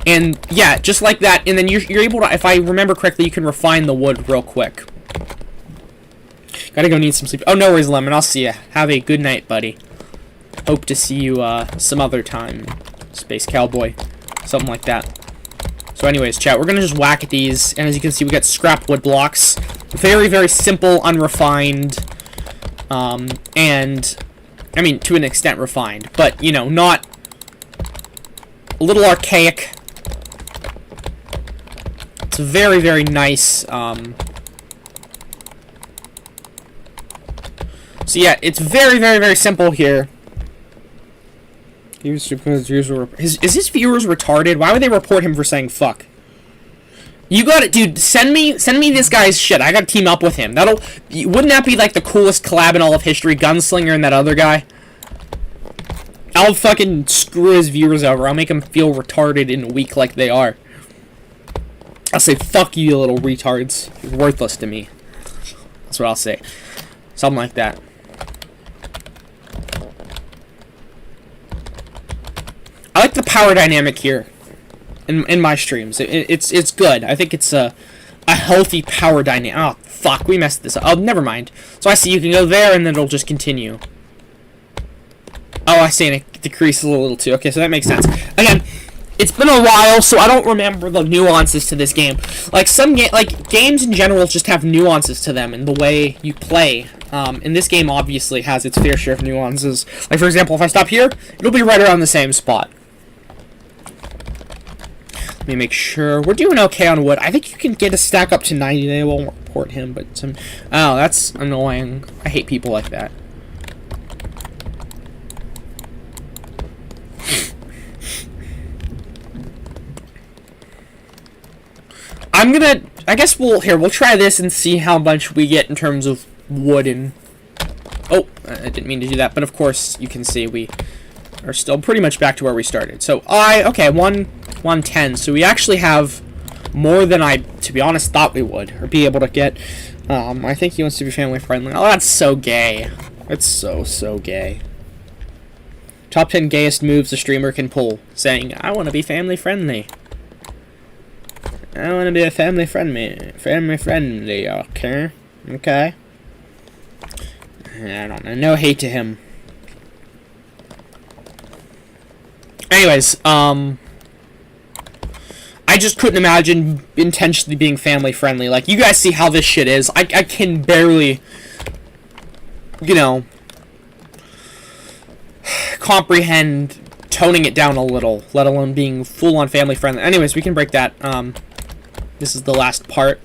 and yeah, just like that, and then you're able to, if I remember correctly, you can refine the wood real quick. Gotta go need some sleep. Oh, no worries, Lemon. I'll see ya. Have a good night, buddy. Hope to see you some other time, Space Cowboy. Something like that. So anyways, chat, we're gonna just whack at these, and as you can see, we got scrap wood blocks. Very, very simple, unrefined, and I mean, to an extent refined, but, you know, not a little archaic. It's very, very nice. So yeah, it's very, very, very simple here. Is his viewers retarded? Why would they report him for saying fuck? You got it, dude. Send me this guy's shit. I gotta team up with him. Wouldn't that be like the coolest collab in all of history? Gunslinger and that other guy. I'll fucking screw his viewers over. I'll make them feel retarded in a week like they are. I'll say, fuck you little retards. You're worthless to me. That's what I'll say. Something like that. I like the power dynamic here in my streams. It's good. I think it's a healthy power dynamic. Oh, fuck. We messed this up. Oh, never mind. So I see you can go there, and then it'll just continue. Oh, I see, and it decreases a little too. Okay, so that makes sense. Again, it's been a while, so I don't remember the nuances to this game. Like, games in general just have nuances to them in the way you play. And this game obviously has its fair share of nuances. Like, for example, if I stop here, it'll be right around the same spot. me make sure. We're doing okay on wood. I think you can get a stack up to 90. They won't report him, but some... Oh, that's annoying. I hate people like that. I'm gonna... I guess we'll try this and see how much we get in terms of wood and... Oh, I didn't mean to do that, but of course you can see we are still pretty much back to where we started. So okay, 110. So we actually have more than I, to be honest, thought we would, or be able to get. I think he wants to be family friendly. Oh, that's so gay. It's so gay. Top 10 gayest moves a streamer can pull, saying, I want to be family friendly. I want to be a family friendly, okay? Okay. I don't know. No hate to him. Anyways, I just couldn't imagine intentionally being family friendly. Like, you guys see how this shit is. I can barely, you know, comprehend toning it down a little, let alone being full-on family friendly. Anyways, we can break that. This is the last part.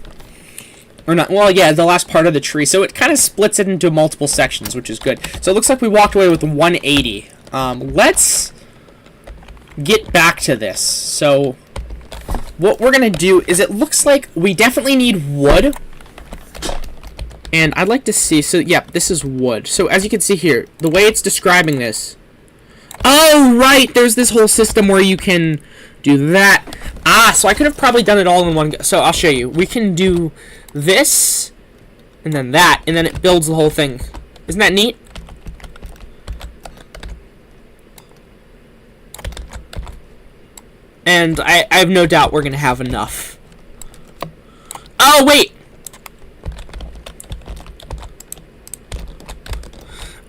Or not, well, yeah, the last part of the tree. So it kind of splits it into multiple sections, which is good. So it looks like we walked away with 180. Let's get back to this. So what we're going to do is it looks like we definitely need wood. And I'd like to see, so yeah, this is wood. So as you can see here, the way it's describing this. Oh, right, there's this whole system where you can do that. So I could have probably done it all in one go. So I'll show you. We can do this, and then that, and then it builds the whole thing. Isn't that neat? And I have no doubt we're going to have enough. Oh, wait!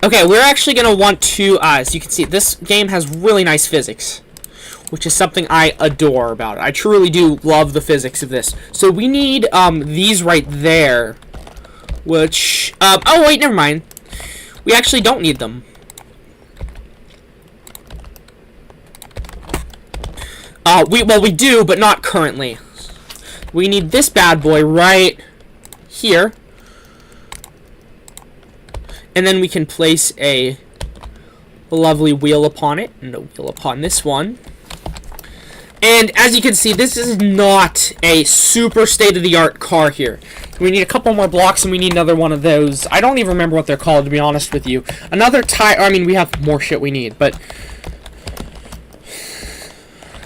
Okay, we're actually going to want to, as you can see, this game has really nice physics, which is something I adore about it. I truly do love the physics of this. So we need these right there, which, oh wait, never mind. We actually don't need them. Well, we do, but not currently. We need this bad boy right here. And then we can place a lovely wheel upon it, and a wheel upon this one. And as you can see, this is not a super state-of-the-art car here. We need a couple more blocks, and we need another one of those. I don't even remember what they're called, to be honest with you. Another tire. I mean, we have more shit we need, but...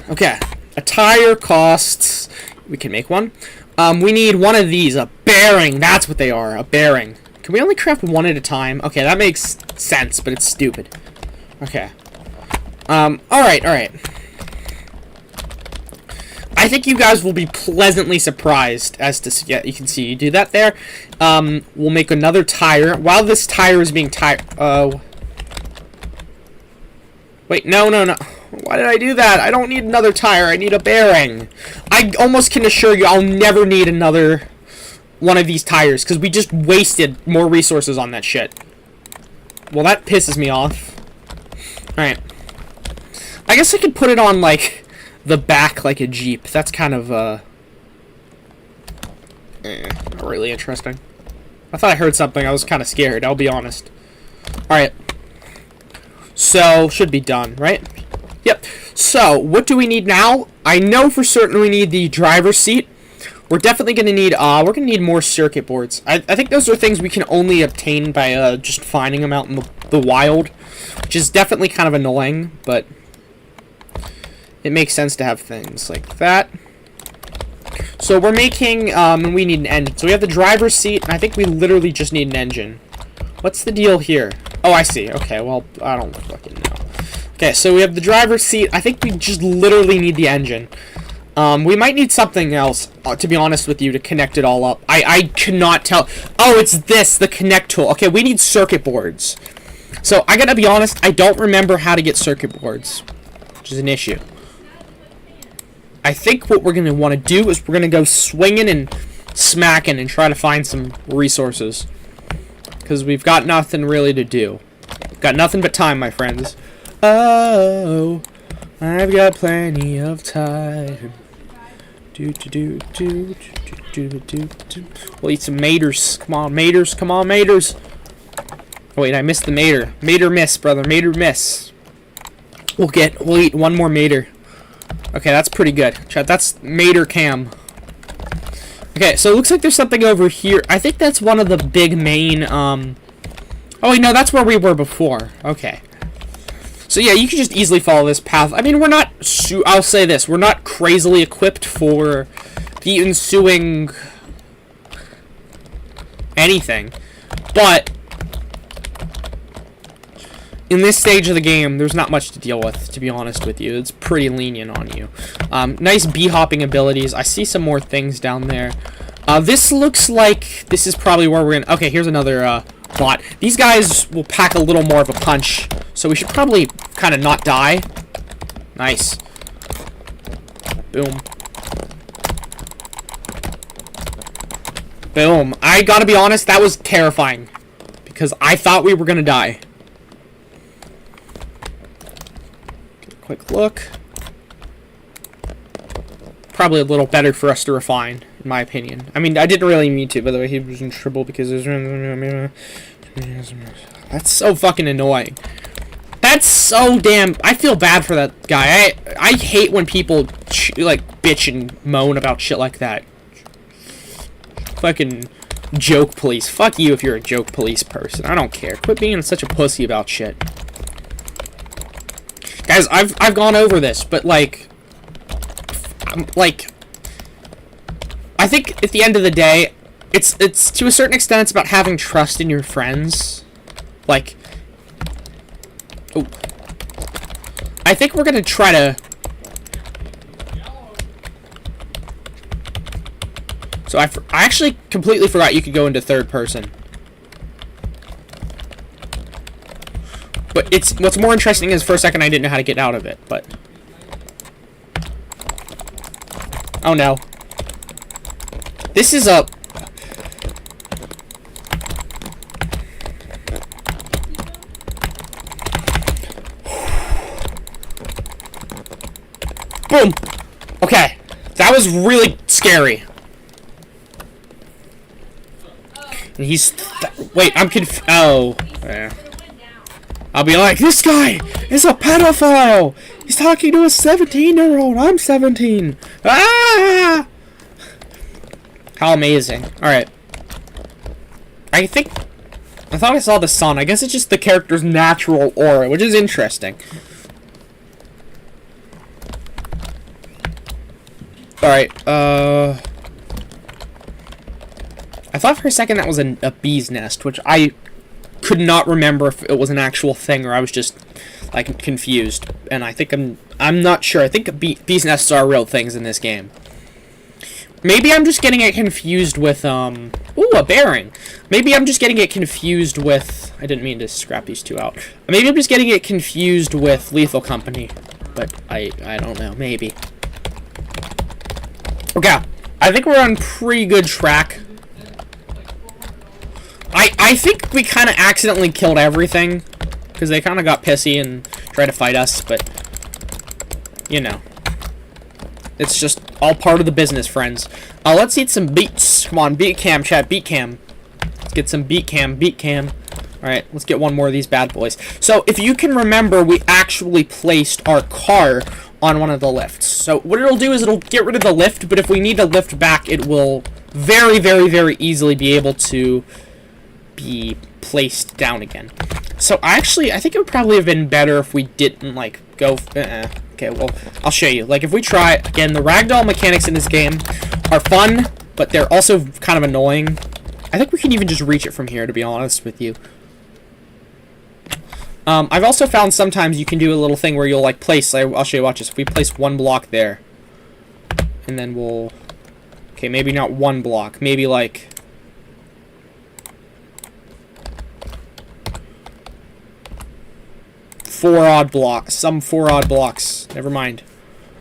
Okay. A tire costs... We can make one. We need one of these. A bearing. That's what they are. A bearing. Can we only craft one at a time? Okay, that makes sense, but it's stupid. Okay. Alright. I think you guys will be pleasantly surprised as to... Yeah, you can see you do that there. We'll make another tire. While this tire is being Wait, no. Why did I do that? I don't need another tire. I need a bearing. I almost can assure you I'll never need another one of these tires, because we just wasted more resources on that shit. Well, that pisses me off. Alright. I guess I could put it on, like, the back like a Jeep. That's kind of, not really interesting. I thought I heard something. I was kind of scared, I'll be honest. Alright. So, should be done, right? Yep. So, what do we need now? I know for certain we need the driver's seat. We're definitely going to need, we're going to need more circuit boards. I think those are things we can only obtain by, just finding them out in the wild. Which is definitely kind of annoying, but it makes sense to have things like that. So we're making, and we need an engine. So we have the driver's seat, and I think we literally just need an engine. What's the deal here? Oh, I see. Okay, well, I don't fucking know. Okay, so we have the driver's seat. I think we just literally need the engine. We might need something else, to be honest with you, to connect it all up. I cannot tell. Oh, it's this, the connect tool. Okay, we need circuit boards. So, I gotta be honest, I don't remember how to get circuit boards, which is an issue. I think what we're gonna want to do is we're gonna go swinging and smacking and try to find some resources. Because we've got nothing really to do. We've got nothing but time, my friends. Oh, I've got plenty of time. We'll eat some maters. Come on, maters. Come on, maters. Oh, wait, I missed the mater. Mater miss, brother. Mater miss. We'll eat one more mater. Okay, that's pretty good. Chat, that's mater cam. Okay, so it looks like there's something over here. I think that's one of the big main, Oh, wait, no, that's where we were before. Okay. So, yeah, you can just easily follow this path. I mean, we're not... I'll say this. We're not crazily equipped for the ensuing... anything. But... in this stage of the game, there's not much to deal with, to be honest with you. It's pretty lenient on you. Nice bee-hopping abilities. I see some more things down there. This looks like this is probably where we're gonna... Okay, here's another, bot. These guys will pack a little more of a punch, so we should probably kind of not die. Nice. Boom. Boom. I gotta be honest, that was terrifying. Because I thought we were gonna die. Quick look. Probably a little better for us to refine, in my opinion. I mean, I didn't really need to, by the way. He was in trouble because there's... That's so fucking annoying. That's so damn... I feel bad for that guy. I hate when people, like, bitch and moan about shit like that. Fucking joke police. Fuck you if you're a joke police person. I don't care. Quit being such a pussy about shit. Guys, I've gone over this, but like I think at the end of the day, it's to a certain extent it's about having trust in your friends. Like, oh, I think we're gonna try to. So I actually completely forgot you could go into third person. But what's more interesting is for a second I didn't know how to get out of it, but... Oh no. This is a... Boom! Okay. That was really scary. And he's... Wait, I'm oh. Yeah. I'll be like, this guy is a pedophile! He's talking to a 17-year-old! I'm 17! Ah! How amazing. Alright. I thought I saw the sun. I guess it's just the character's natural aura, which is interesting. Alright, I thought for a second that was a bee's nest, which I could not remember if it was an actual thing or I was just like confused. And I think I'm not sure. I think bees nests are real things in this game. Maybe I'm just getting it confused with ooh, a bearing. Maybe I'm just getting it confused with... I didn't mean to scrap these two out. Maybe I'm just getting it confused with Lethal Company. But I don't know. Maybe. Okay. I think we're on pretty good track. I think we kind of accidentally killed everything. Because they kind of got pissy and tried to fight us, but... You know. It's just all part of the business, friends. Let's eat some beets. Come on, beat cam, chat, beat cam. Let's get some beat cam. Alright, let's get one more of these bad boys. So, if you can remember, we actually placed our car on one of the lifts. So, what it'll do is it'll get rid of the lift, but if we need to lift back, it will very, very, very easily be able to be placed down again. So, I think it would probably have been better if we didn't, like, go... Okay, well, I'll show you. Like, if we try... Again, the ragdoll mechanics in this game are fun, but they're also kind of annoying. I think we can even just reach it from here, to be honest with you. I've also found sometimes you can do a little thing where you'll, like, place... I'll show you, watch this. If we place one block there, and then we'll... Okay, maybe not one block. Maybe, like... 4 odd blocks. Some 4 odd blocks. Never mind.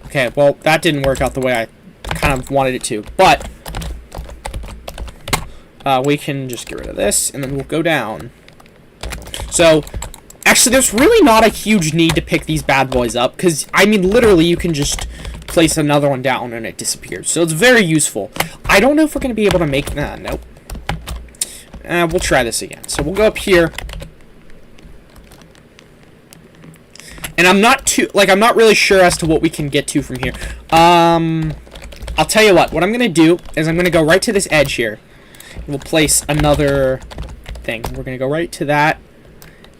Okay, well, that didn't work out the way I kind of wanted it to. But, we can just get rid of this, and then we'll go down. So, actually, there's really not a huge need to pick these bad boys up, because, I mean, literally, you can just place another one down and it disappears. So it's very useful. I don't know if we're going to be able to make... nope. We'll try this again. So we'll go up here. And I'm not really sure as to what we can get to from here. I'll tell you what I'm going to do is I'm going to go right to this edge here. We'll place another thing. We're going to go right to that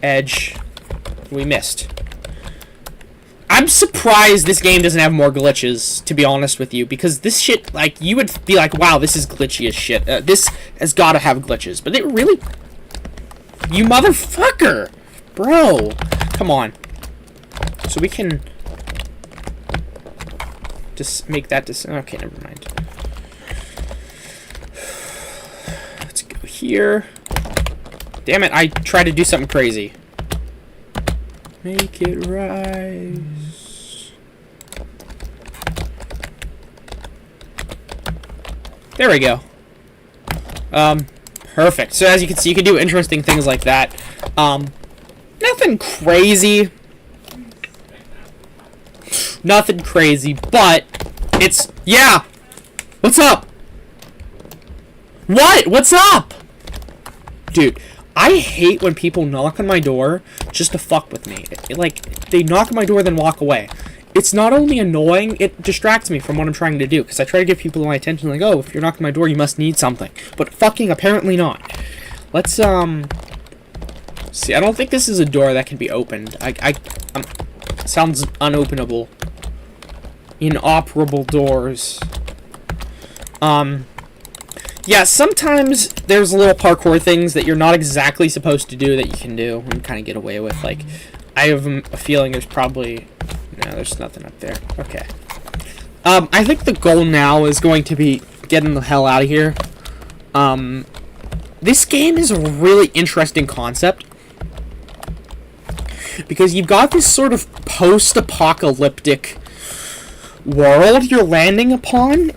edge. We missed. I'm surprised this game doesn't have more glitches, to be honest with you, because this shit, like, you would be like, wow, this is glitchy as shit. This has got to have glitches, but it really... You motherfucker! Bro! Come on. So we can... just make that... okay, never mind. Let's go here. Damn it, I tried to do something crazy. Make it rise. There we go. Perfect. So as you can see, you can do interesting things like that. Nothing crazy. Nothing crazy, but it's... Yeah! What's up? What? What's up? Dude, I hate when people knock on my door just to fuck with me. They knock on my door, then walk away. It's not only annoying, it distracts me from what I'm trying to do, because I try to give people my attention, like, oh, if you're knocking on my door, you must need something. But fucking apparently not. Let's, see, I don't think this is a door that can be opened. Sounds unopenable. Inoperable doors. Yeah, sometimes there's little parkour things that you're not exactly supposed to do that you can do and kind of get away with. Like, I have a feeling there's probably... No, there's nothing up there. Okay. I think the goal now is going to be getting the hell out of here. This game is a really interesting concept. Because you've got this sort of post-apocalyptic world you're landing upon,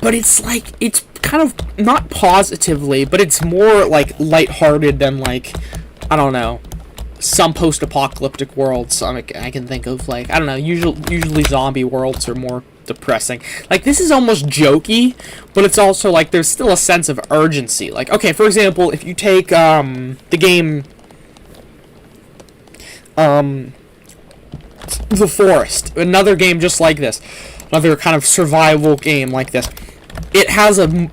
but it's like, it's kind of, not positively, but it's more, like, lighthearted than, like, I don't know, some post-apocalyptic worlds I can think of. Like, I don't know, usually zombie worlds are more depressing. Like, this is almost jokey, but it's also, like, there's still a sense of urgency. Like, okay, for example, if you take, the game, The Forest, another game just like this, another kind of survival game like this. It has a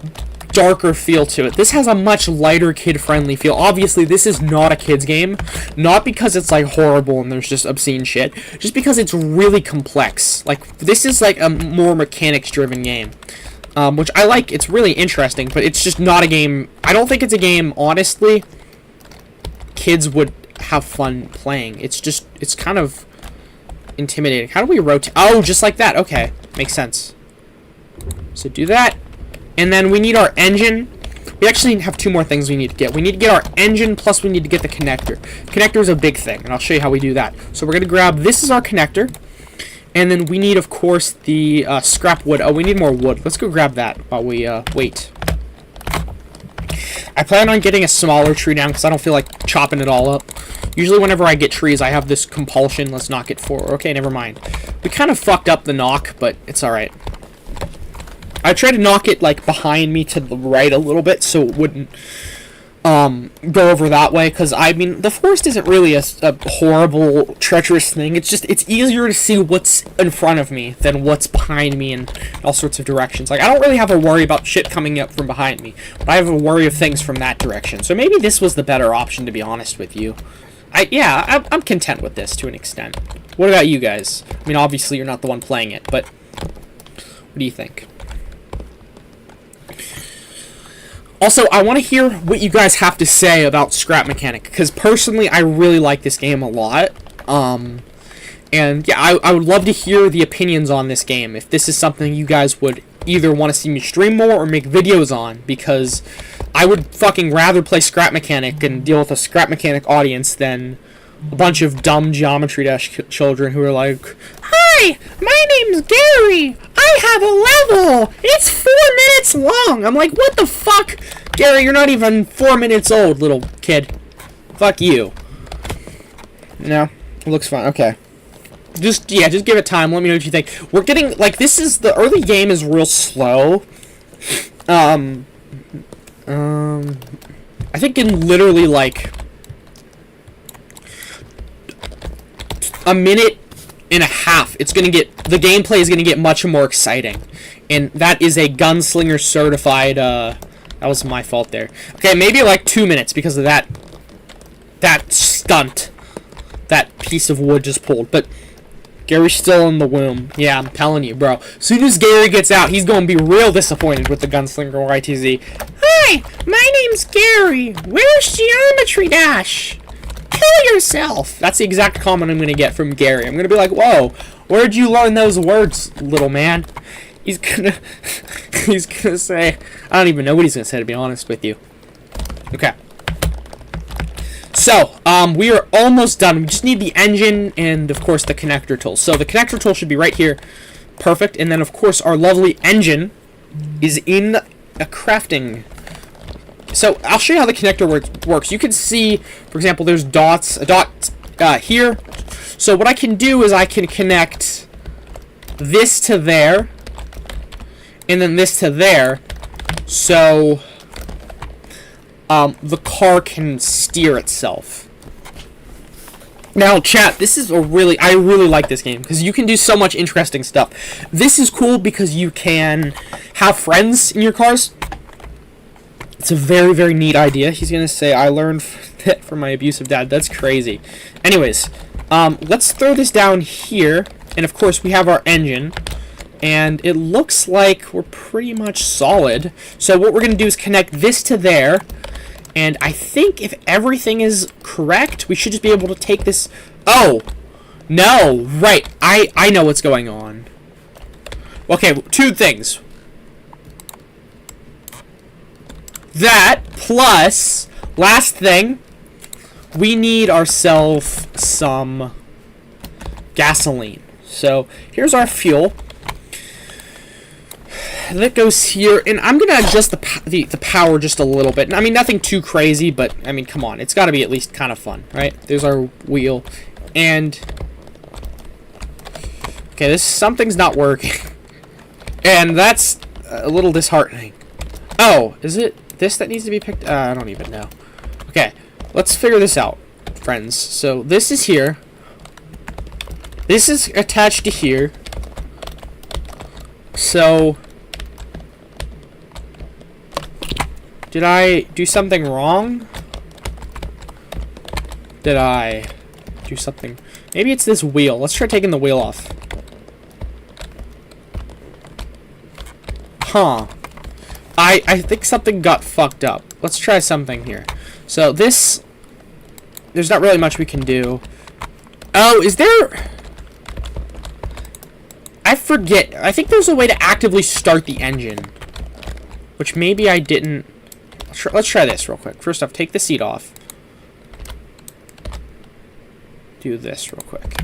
darker feel to it. This has a much lighter, kid-friendly feel. Obviously, this is not a kid's game, not because it's, like, horrible and there's just obscene shit, just because it's really complex. Like, this is, like, a more mechanics-driven game, which I like. It's really interesting, but it's just not a game... I don't think it's a game, honestly, kids would have fun playing. It's just... It's kind of intimidating. How do we rotate? Oh, just like that. Okay. Makes sense. So do that. And then we need our engine. We actually have two more things we need to get. We need to get our engine, plus we need to get the connector. Connector is a big thing, and I'll show you how we do that. So we're going to grab, this is our connector. And then we need, of course, the scrap wood. Oh, we need more wood. Let's go grab that while we wait. I plan on getting a smaller tree down because I don't feel like chopping it all up. Usually whenever I get trees, I have this compulsion. Let's knock it forward. Okay, never mind. We kind of fucked up the knock, but it's alright. I tried to knock it, like, behind me to the right a little bit so it wouldn't go over that way. Because, I mean, the forest isn't really a horrible, treacherous thing. It's just, it's easier to see what's in front of me than what's behind me in all sorts of directions. Like, I don't really have a worry about shit coming up from behind me. But I have a worry of things from that direction. So maybe this was the better option, to be honest with you. I'm content with this to an extent. What about you guys? I mean, obviously you're not the one playing it, but what do you think? Also, I want to hear what you guys have to say about Scrap Mechanic, because personally, I really like this game a lot. And yeah, I would love to hear the opinions on this game, if this is something you guys would either want to see me stream more or make videos on, because I would fucking rather play Scrap Mechanic and deal with a Scrap Mechanic audience than a bunch of dumb Geometry Dash children who are like, "Hi, my name's Gary. I have a level. It's 4 minutes long." I'm like, what the fuck? Gary, you're not even 4 minutes old, little kid. Fuck you. No, it looks fun. Okay. Just give it time. Let me know what you think. We're getting, like, the early game is real slow. I think in literally, like, a minute and a half, the gameplay is gonna get much more exciting. And that is a gunslinger certified, that was my fault there. Okay, maybe like 2 minutes because of that stunt that piece of wood just pulled. But Gary's still in the womb. Yeah, I'm telling you, bro. As soon as Gary gets out, he's going to be real disappointed with the Gunslinger YTZ. Hi, my name's Gary. Where's Geometry Dash? Kill yourself. That's the exact comment I'm going to get from Gary. I'm going to be like, whoa, where'd you learn those words, little man? He's going to say, I don't even know what he's going to say, to be honest with you. Okay. So, we are almost done. We just need the engine and, of course, the connector tool. So, the connector tool should be right here. Perfect. And then, of course, our lovely engine is in a crafting. So, I'll show you how the connector works. You can see, for example, there's a dot here. So, what I can do is I can connect this to there, and then this to there. So the car can steer itself. Now, chat, I really like this game because you can do so much interesting stuff. This is cool because you can have friends in your cars. It's a very, very neat idea. He's gonna say, I learned that from my abusive dad. That's crazy. Anyways, let's throw this down here, and of course we have our engine. And it looks like we're pretty much solid. So what we're going to do is connect this to there. And I think if everything is correct, we should just be able to take this... Oh! No! Right. I know what's going on. Okay, 2 things. That, plus, last thing, we need ourselves some gasoline. So, here's our fuel. That goes here, and I'm gonna adjust the power just a little bit. I mean, nothing too crazy, but I mean, come on, it's got to be at least kind of fun, right? There's our wheel, and okay, something's not working, and that's a little disheartening. Oh, is it this that needs to be picked? I don't even know. Okay, let's figure this out, friends. So this is here. This is attached to here. So, did I do something wrong? Did I do something? Maybe it's this wheel. Let's try taking the wheel off. Huh. I think something got fucked up. Let's try something here. So this, there's not really much we can do. Oh, is there... I forget. I think there's a way to actively start the engine, which maybe I didn't. Let's try this real quick. First off, take the seat off. Do this real quick.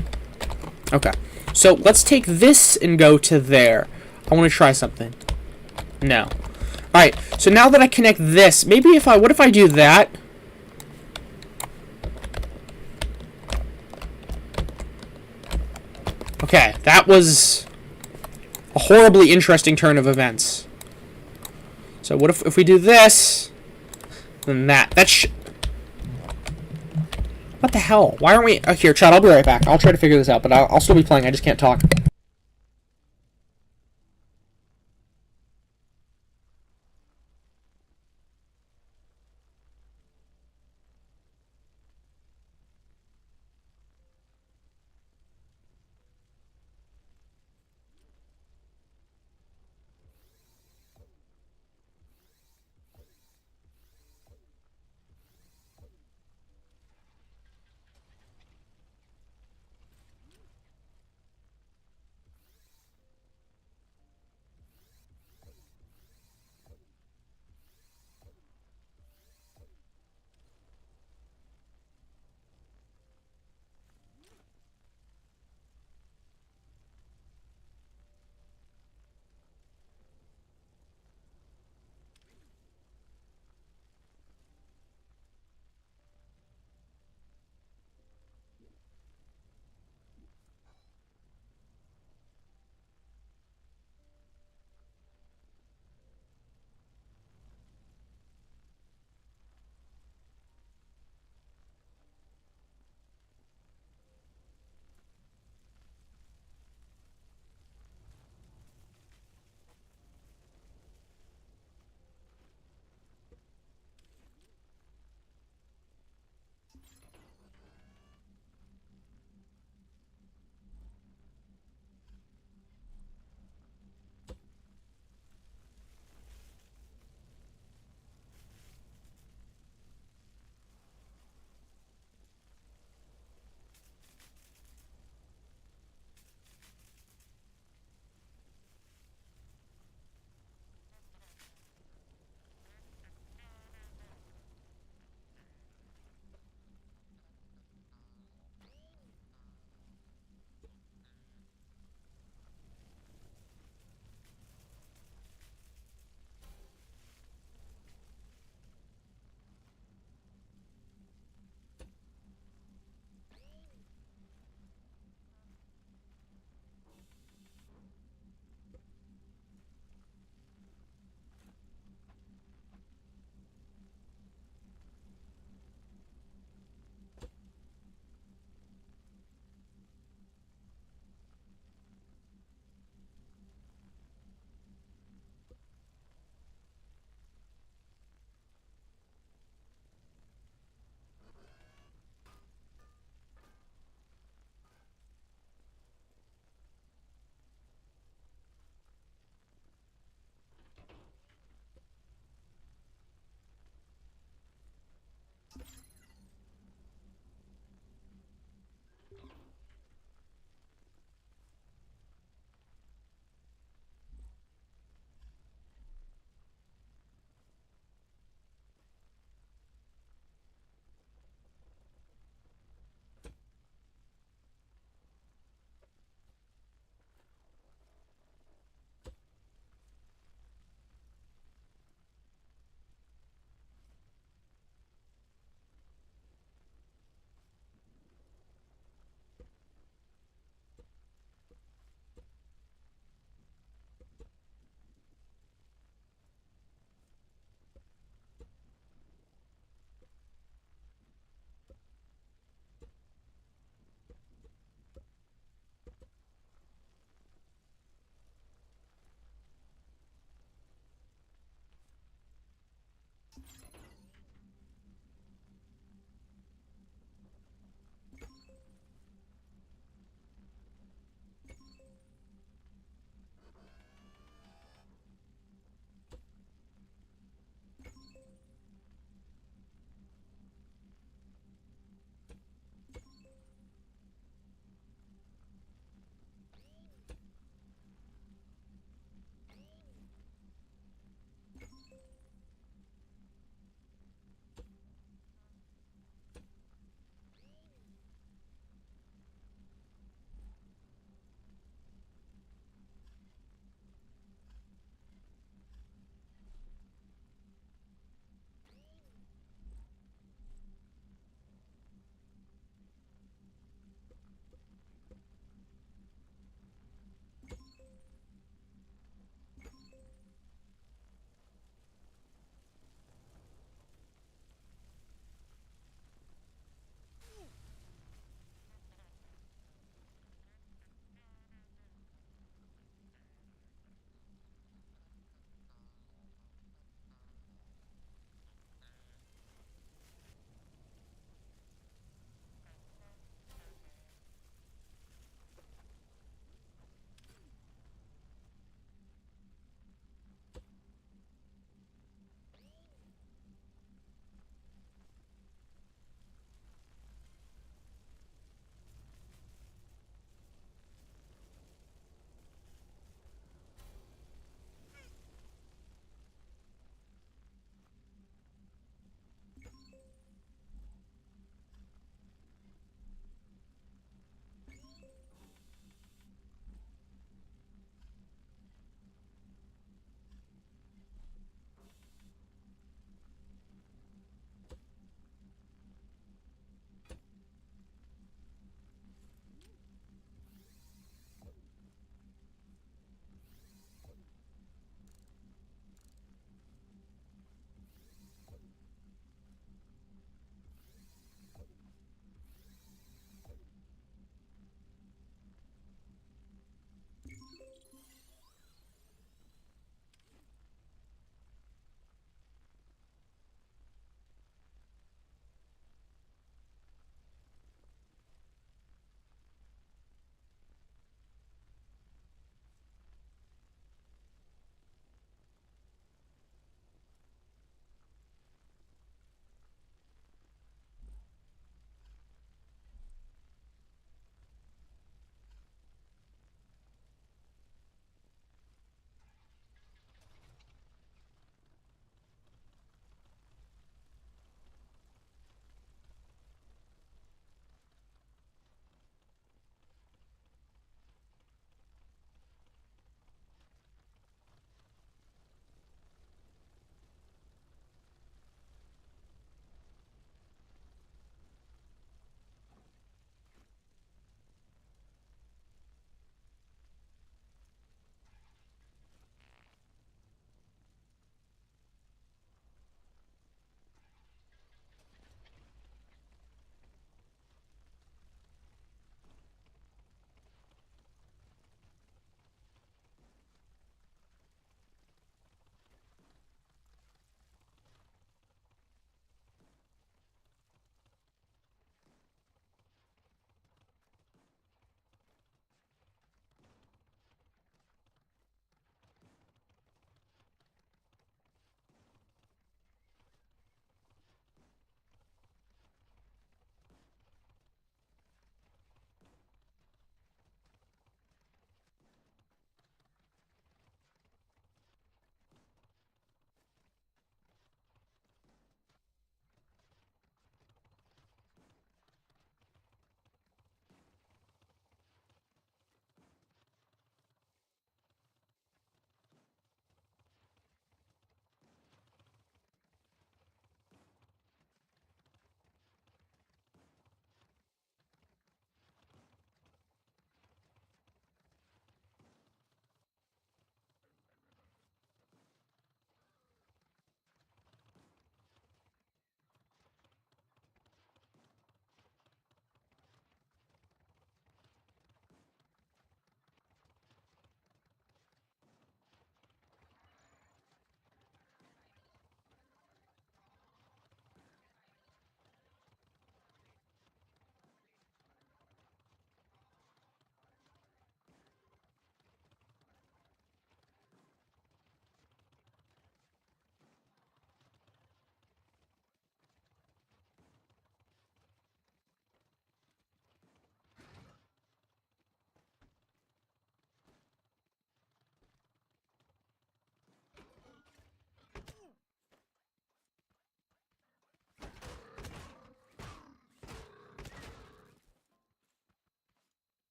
Okay. So let's take this and go to there. I want to try something. No. Alright, so now that I connect this, maybe what if I do that? Okay, that was a horribly interesting turn of events. So what if we do this, then that what the hell? Why aren't we... Oh, here, Chad, I'll be right back. I'll try to figure this out, but I'll still be playing. I just can't talk.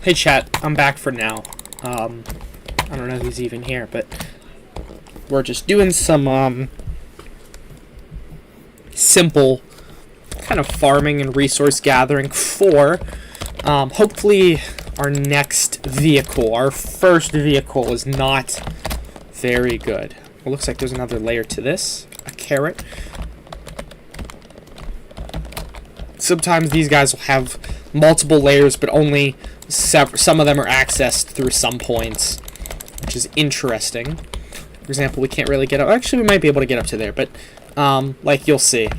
Hey chat, I'm back for now. I don't know who's even here, but we're just doing some simple kind of farming and resource gathering for hopefully our next vehicle. Our first vehicle is not very good. It looks like there's another layer to this. A carrot. Sometimes these guys will have multiple layers, but only some of them are accessed through some points, which is interesting. For example, we can't really get up. Actually, we might be able to get up to there, but like you'll see.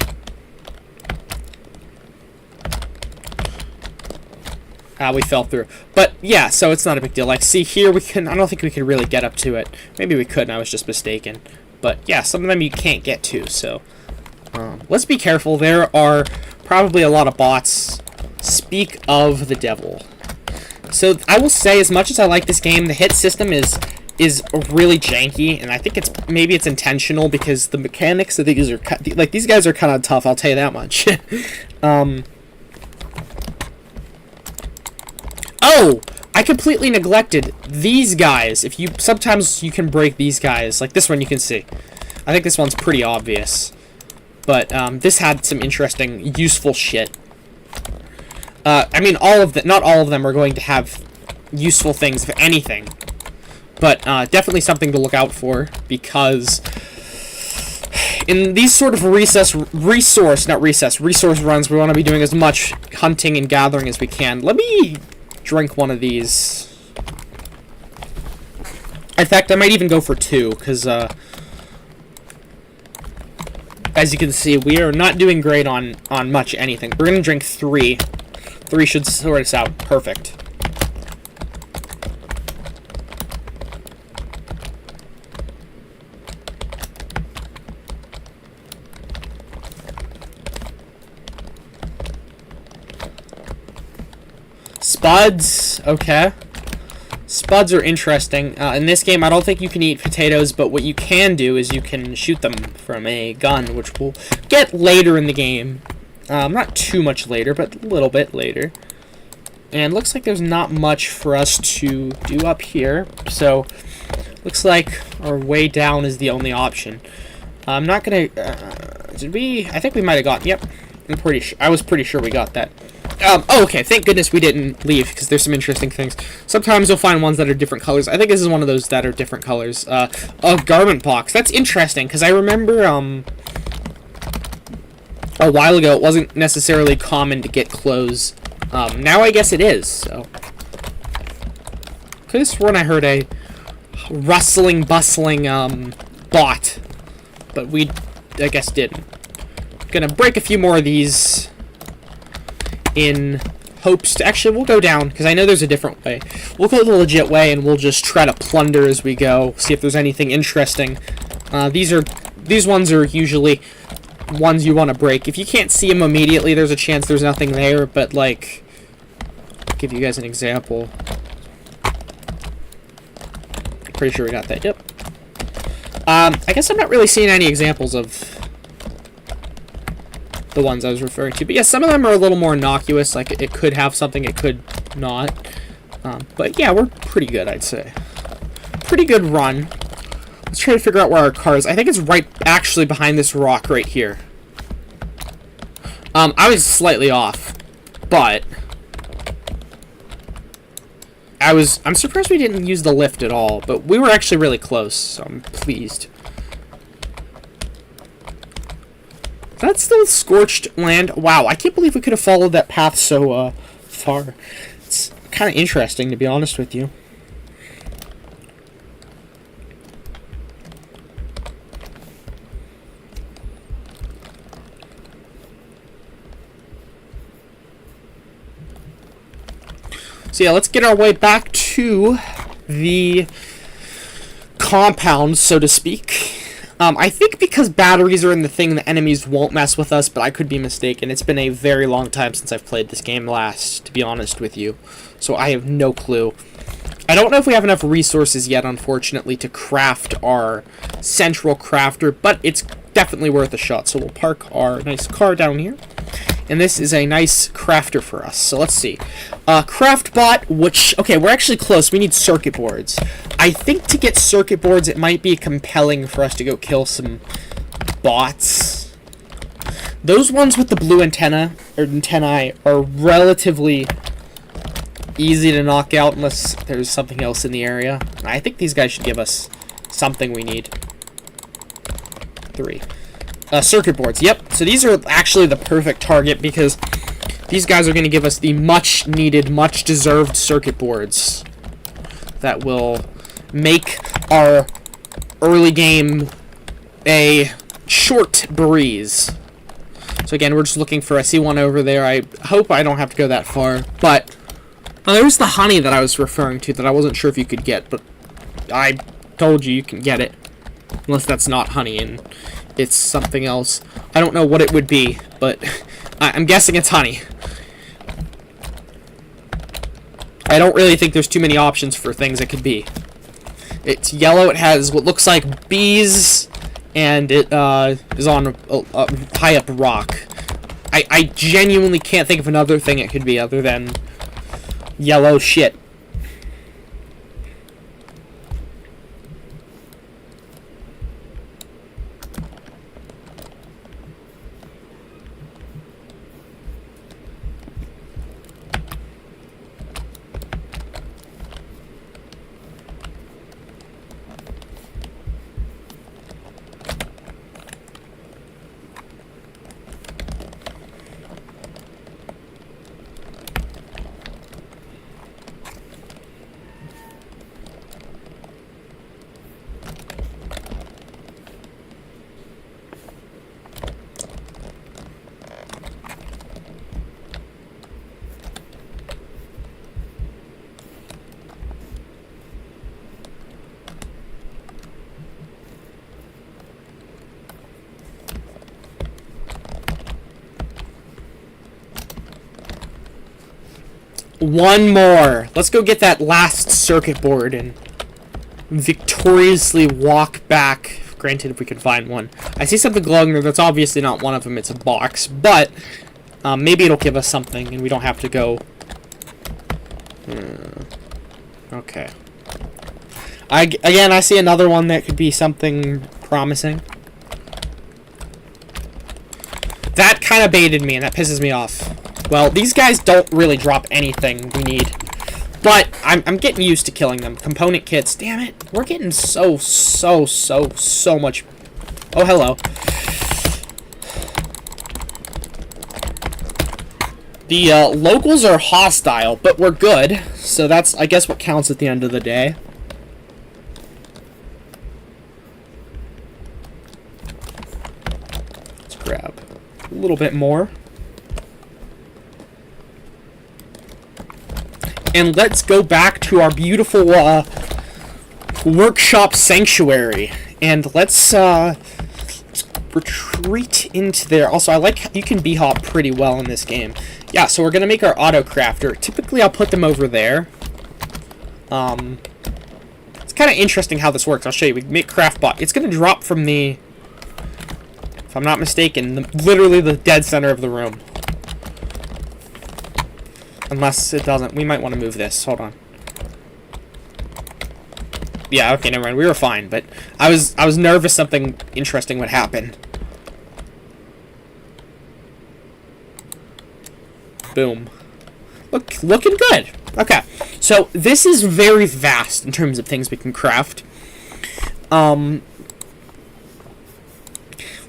We fell through. But yeah, so it's not a big deal. Like, see here, we can. I don't think we could really get up to it. Maybe we could, and I was just mistaken. But yeah, some of them you can't get to. So let's be careful. There are probably a lot of bots. Speak of the devil. So I will say, as much as I like this game, the hit system is really janky, and I think maybe it's intentional because the mechanics of these are like, these guys are kind of tough. I'll tell you that much. Oh, I completely neglected these guys. Sometimes you can break these guys, like this one you can see. I think this one's pretty obvious, but this had some interesting, useful shit. I mean, not all of them are going to have useful things, if anything, but definitely something to look out for, because in these sort of resource runs, we want to be doing as much hunting and gathering as we can. Let me drink one of these. In fact, I might even go for 2, because as you can see, we are not doing great on much anything. We're going to drink 3. 3 should sort us out. Perfect. Spuds. Okay. Spuds are interesting. In this game, I don't think you can eat potatoes, but what you can do is you can shoot them from a gun, which we'll get later in the game. Not too much later, but a little bit later. And looks like there's not much for us to do up here. So, looks like our way down is the only option. I'm not gonna... did we... I think we might have got... Yep. I was pretty sure we got that. Oh, okay. Thank goodness we didn't leave, because there's some interesting things. Sometimes you'll find ones that are different colors. I think this is one of those that are different colors. Garment box. That's interesting, because I remember, a while ago, it wasn't necessarily common to get clothes. Now I guess it is, so. Could have sworn I heard a rustling, bustling, bot. But we, I guess, didn't. Gonna break a few more of these in hopes to... Actually, we'll go down, because I know there's a different way. We'll go the legit way, and we'll just try to plunder as we go, see if there's anything interesting. These ones are usually ones you want to break. If you can't see them immediately, there's a chance there's nothing there, but, like... I'll give you guys an example. Pretty sure we got that, yep. I guess I'm not really seeing any examples of the ones I was referring to. But yeah, some of them are a little more innocuous, like it could have something, it could not. But yeah, we're pretty good, I'd say. Pretty good run. Let's try to figure out where our car is. I think it's right actually behind this rock right here. I was slightly off, but I'm surprised we didn't use the lift at all, but we were actually really close, so I'm pleased. That's still scorched land. Wow, I can't believe we could have followed that path so far. It's kind of interesting, to be honest with you. So yeah, let's get our way back to the compound, so to speak. I think because batteries are in the thing, the enemies won't mess with us, but I could be mistaken. It's been a very long time since I've played this game last, to be honest with you. So I have no clue. I don't know if we have enough resources yet, unfortunately, to craft our central crafter, but it's definitely worth a shot. So we'll park our nice car down here. And this is a nice crafter for us. So let's see. CraftBot, which... Okay, we're actually close. We need circuit boards. I think to get circuit boards, it might be compelling for us to go kill some bots. Those ones with the blue antennae are relatively easy to knock out unless there's something else in the area. I think these guys should give us something we need. 3. Circuit boards. Yep. So these are actually the perfect target because these guys are going to give us the much needed, much deserved circuit boards that will make our early game a short breeze. So again, we're just looking for, I see one over there. I hope I don't have to go that far, but there's the honey that I was referring to that I wasn't sure if you could get, but I told you can get it. Unless that's not honey and it's something else. I don't know what it would be, but I'm guessing it's honey. I don't really think there's too many options for things it could be. It's yellow, it has what looks like bees, and it is on a high up rock. I genuinely can't think of another thing it could be other than yellow shit. One more. Let's go get that last circuit board and victoriously walk back. Granted, if we can find one. I see something glowing there. That's obviously not one of them. It's a box. But maybe it'll give us something and we don't have to go. Okay. Again, I see another one that could be something promising. That kind of baited me and that pisses me off. Well, these guys don't really drop anything we need. But I'm getting used to killing them. Component kits. Damn it. We're getting so much. Oh, hello. The locals are hostile, but we're good. So that's, I guess, what counts at the end of the day. Let's grab a little bit more. And let's go back to our beautiful workshop sanctuary. And let's retreat into there. Also, I like you can b-hop pretty well in this game. Yeah, so we're going to make our auto crafter. Typically, I'll put them over there. It's kind of interesting how this works. I'll show you. We make CraftBot. It's going to drop from the, if I'm not mistaken, literally the dead center of the room. Unless it doesn't. We might want to move this. Hold on. Yeah, okay, never mind. We were fine, but I was nervous something interesting would happen. Boom. Looking good. Okay. So this is very vast in terms of things we can craft.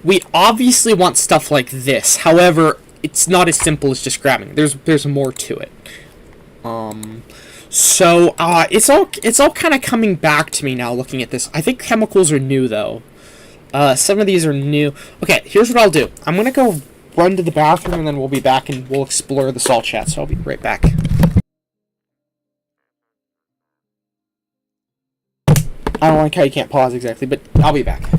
We obviously want stuff like this. However, it's not as simple as just grabbing. There's more to it. So it's all kind of coming back to me now looking at this. I think chemicals are new though. Some of these are new. Okay, here's what I'll do. I'm gonna go run to the bathroom and then we'll be back and we'll explore the salt chat. So I'll be right back. I don't like how you can't pause exactly, but I'll be back.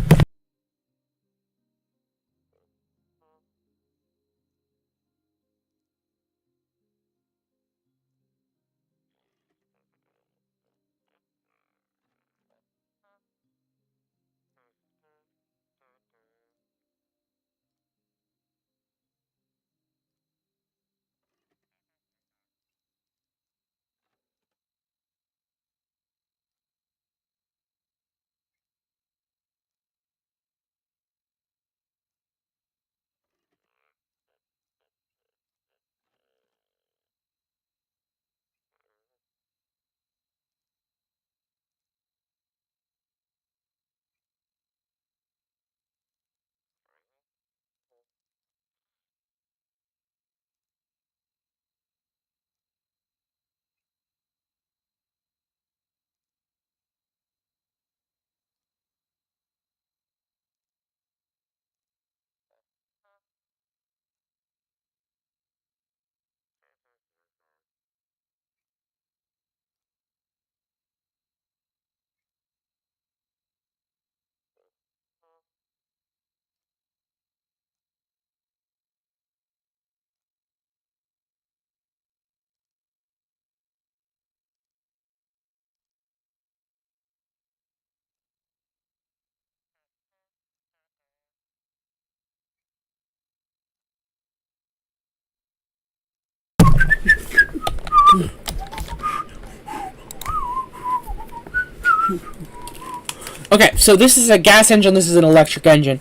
Okay, so this is a gas engine, this is an electric engine.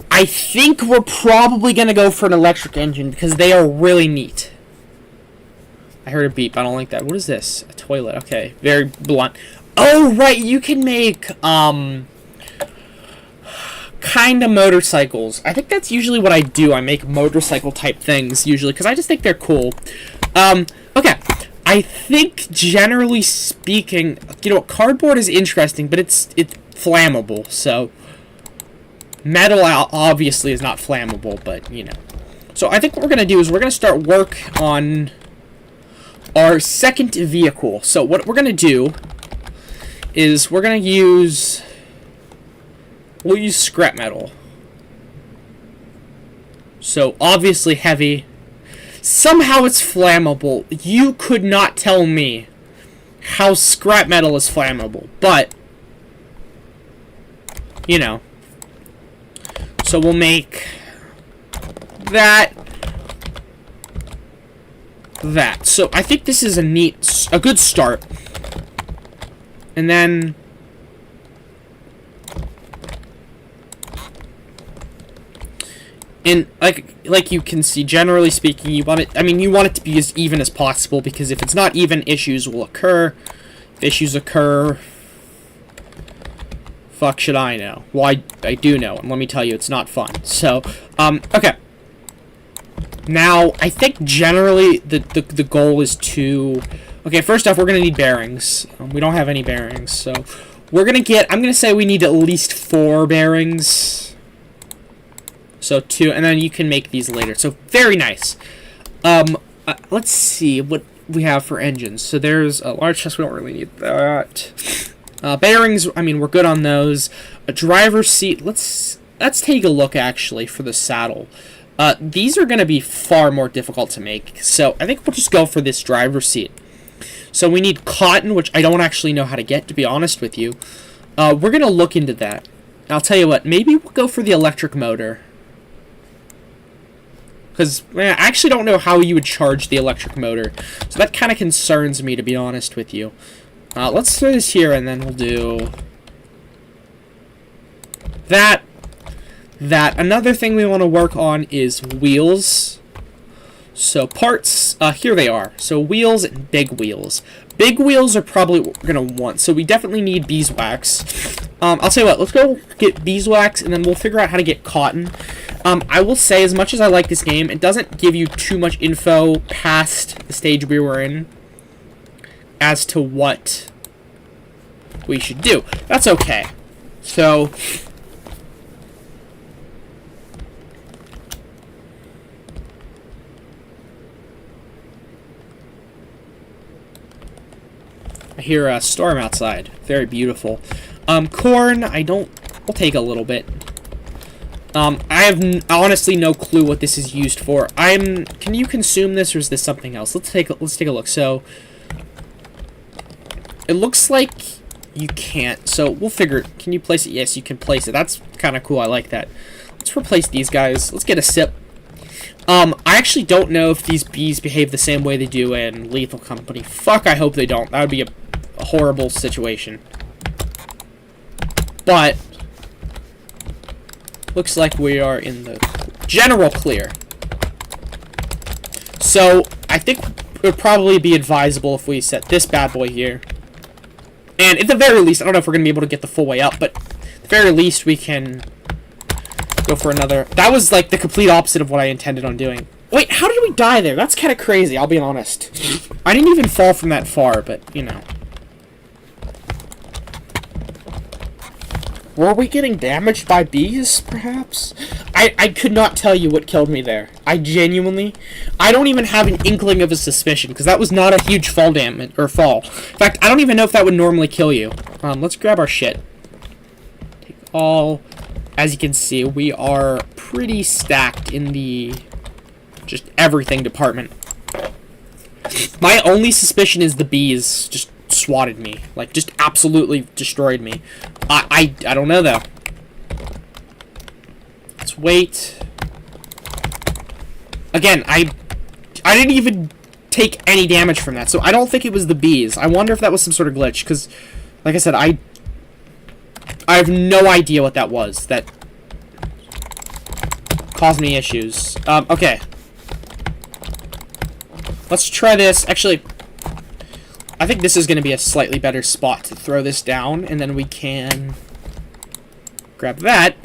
I think we're probably going to go for an electric engine because they are really neat. I heard a beep. I don't like that. What is this? A toilet. Okay, very blunt. Oh, right, you can make, kind of motorcycles. I think that's usually what I do. I make motorcycle-type things, usually, because I just think they're cool. Okay. I think, generally speaking, you know, cardboard is interesting, but it's flammable, so... Metal, obviously, is not flammable, but, you know. So, I think what we're going to do is we're going to start work on our second vehicle. So, what we're going to do is we're going to use... We'll use scrap metal. So, obviously heavy. Somehow it's flammable. You could not tell me how scrap metal is flammable, but, you know. So we'll make that. So I think this is a good start. And then and like you can see, generally speaking, you want it to be as even as possible, because if it's not even, issues will occur. If issues occur, fuck should I know? Well, I do know, and let me tell you, it's not fun. So, okay. Now, I think generally the goal is to... Okay, first off, we're going to need bearings. We don't have any bearings, so... I'm going to say we need at least 4 bearings. So, 2, and then you can make these later. So, very nice. Let's see what we have for engines. So, there's a large chest, we don't really need that. Bearings, I mean, we're good on those. A driver's seat, let's take a look, actually, for the saddle. These are going to be far more difficult to make, so I think we'll just go for this driver's seat. So we need cotton, which I don't actually know how to get, to be honest with you. We're going to look into that. I'll tell you what, maybe we'll go for the electric motor. Because, man, I actually don't know how you would charge the electric motor. So that kind of concerns me, to be honest with you. Let's throw this here, and then we'll do that. Another thing we want to work on is wheels. So parts, here they are. So wheels and big wheels. Big wheels are probably what we're going to want. So we definitely need beeswax. I'll tell you what, let's go get beeswax, and then we'll figure out how to get cotton. I will say, as much as I like this game, it doesn't give you too much info past the stage we were in as to what we should do. That's okay. So... I hear a storm outside. Very beautiful. Corn, we'll take a little bit. I have honestly no clue what this is used for. Can you consume this, or is this something else? Let's take a look. So, it looks like you can't. So, we'll figure, can you place it? Yes, you can place it. That's kind of cool. I like that. Let's replace these guys. Let's get a sip. I actually don't know if these bees behave the same way they do in Lethal Company. Fuck, I hope they don't. That would be a horrible situation. But looks like we are in the general clear. So I think it would probably be advisable if we set this bad boy here. And at the very least, I don't know if we're going to be able to get the full way up, but at the very least we can go for another. That was like the complete opposite of what I intended on doing. Wait, how did we die there? That's kind of crazy, I'll be honest. I didn't even fall from that far, but, you know. Were we getting damaged by bees, perhaps? I could not tell you what killed me there. I don't even have an inkling of a suspicion, because that was not a huge fall damage, or fall. In fact, I don't even know if that would normally kill you. Let's grab our shit. Take all... As you can see, we are pretty stacked in the just everything department. My only suspicion is the bees just swatted me. Like, just absolutely destroyed me. I don't know, though. Let's wait. Again, I didn't even take any damage from that. So I don't think it was the bees. I wonder if that was some sort of glitch, because, like I said, I have no idea what that was that caused me issues. Okay. Let's try this. Actually, I think this is going to be a slightly better spot to throw this down, and then we can grab that.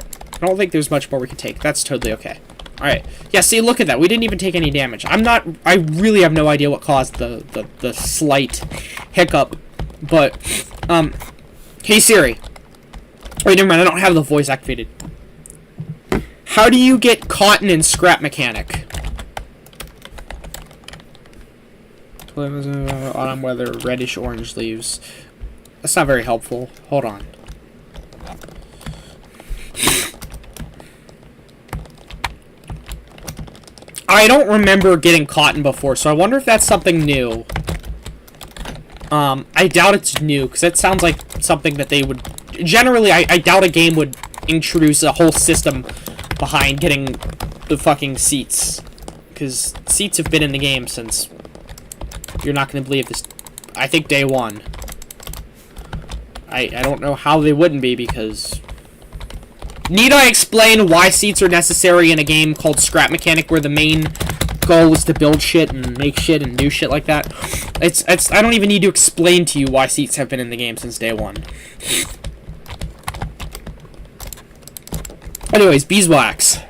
I don't think there's much more we can take. That's totally okay. Alright. Yeah, see, look at that. We didn't even take any damage. I really have no idea what caused the slight hiccup. But, hey Siri. Wait, never mind, I don't have the voice activated. How do you get cotton in Scrap Mechanic? Autumn weather, reddish orange leaves. That's not very helpful. Hold on. I don't remember getting cotton before, so I wonder if that's something new. I doubt it's new, because that sounds like something that they would... Generally, I doubt a game would introduce a whole system behind getting the fucking seats. Because seats have been in the game since... You're not going to believe this. I think day one. I don't know how they wouldn't be, because... Need I explain why seats are necessary in a game called Scrap Mechanic, where the main goal is to build shit and make shit and do shit like that? I don't even need to explain to you why seats have been in the game since day one. Anyways, beeswax.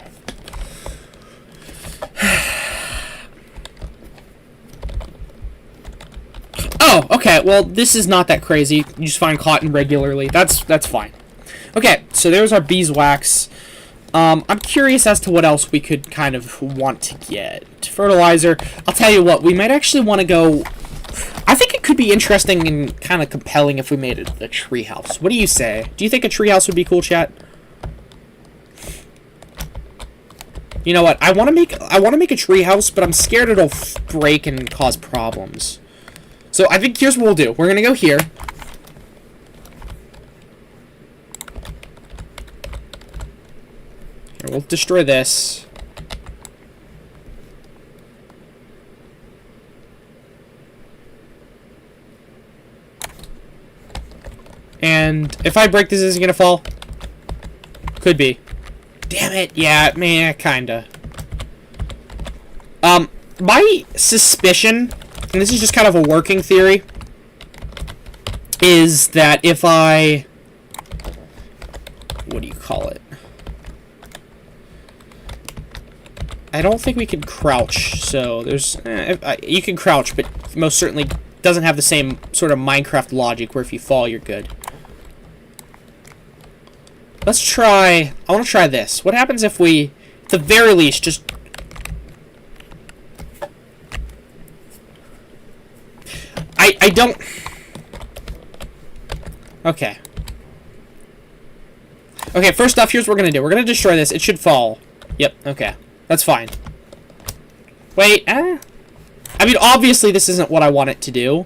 Oh, okay, well, this is not that crazy. You just find cotton regularly. That's fine. Okay, so there's our beeswax. I'm curious as to what else we could kind of want to get. Fertilizer. I'll tell you what, we might actually want to go... I think it could be interesting and kind of compelling if we made it a treehouse. What do you say? Do you think a treehouse would be cool, chat? You know what? I want to make a treehouse, but I'm scared it'll break and cause problems. So I think here's what we'll do. We're gonna go here. Here, we'll destroy this. And if I break this, is it gonna fall? Could be. Damn it. Yeah, man, kinda. My suspicion, and this is just kind of a working theory, is that if I... What do you call it? I don't think we can crouch, so there's... you can crouch, but most certainly doesn't have the same sort of Minecraft logic where if you fall, you're good. Let's try... I want to try this. What happens if we, at the very least, just... I don't... Okay. Okay, first off, here's what we're going to do. We're going to destroy this. It should fall. Yep, okay. That's fine. Wait, I mean, obviously this isn't what I want it to do,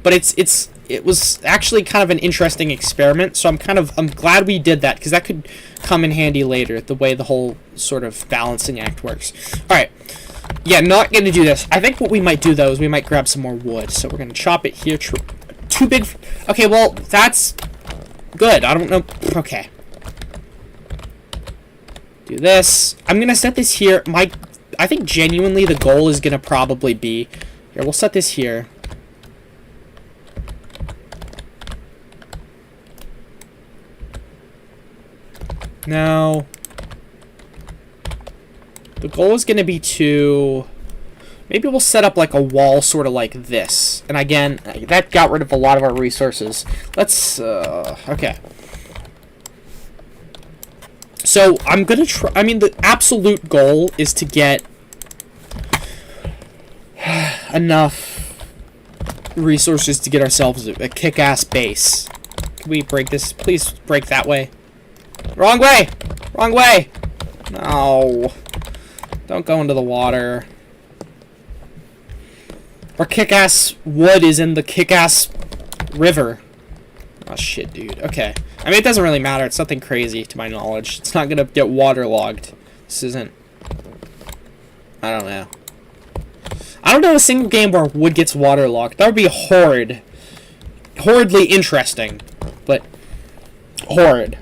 but it was actually kind of an interesting experiment, so I'm glad we did that, because that could come in handy later, the way the whole sort of balancing act works. Alright. Yeah, not gonna do this. I think what we might do, though, is we might grab some more wood, so we're gonna chop it here. Too big. Okay, well, that's good. I don't know. Okay. Do this. I'm gonna set this here. I think genuinely the goal is gonna probably be... Here, we'll set this here. Now, the goal is going to be to... Maybe we'll set up like a wall sort of like this. And again, that got rid of a lot of our resources. Let's... okay. So, I'm going to try... I mean, the absolute goal is to get enough resources to get ourselves a kick-ass base. Can we break this? Please break that way. Wrong way! Wrong way! No. Don't go into the water. Our kick-ass wood is in the kick-ass river. Oh, shit, dude. Okay. I mean, it doesn't really matter. It's nothing crazy, to my knowledge. It's not gonna get waterlogged. This isn't... I don't know. I don't know a single game where wood gets waterlogged. That would be horrid. Horridly interesting, but horrid.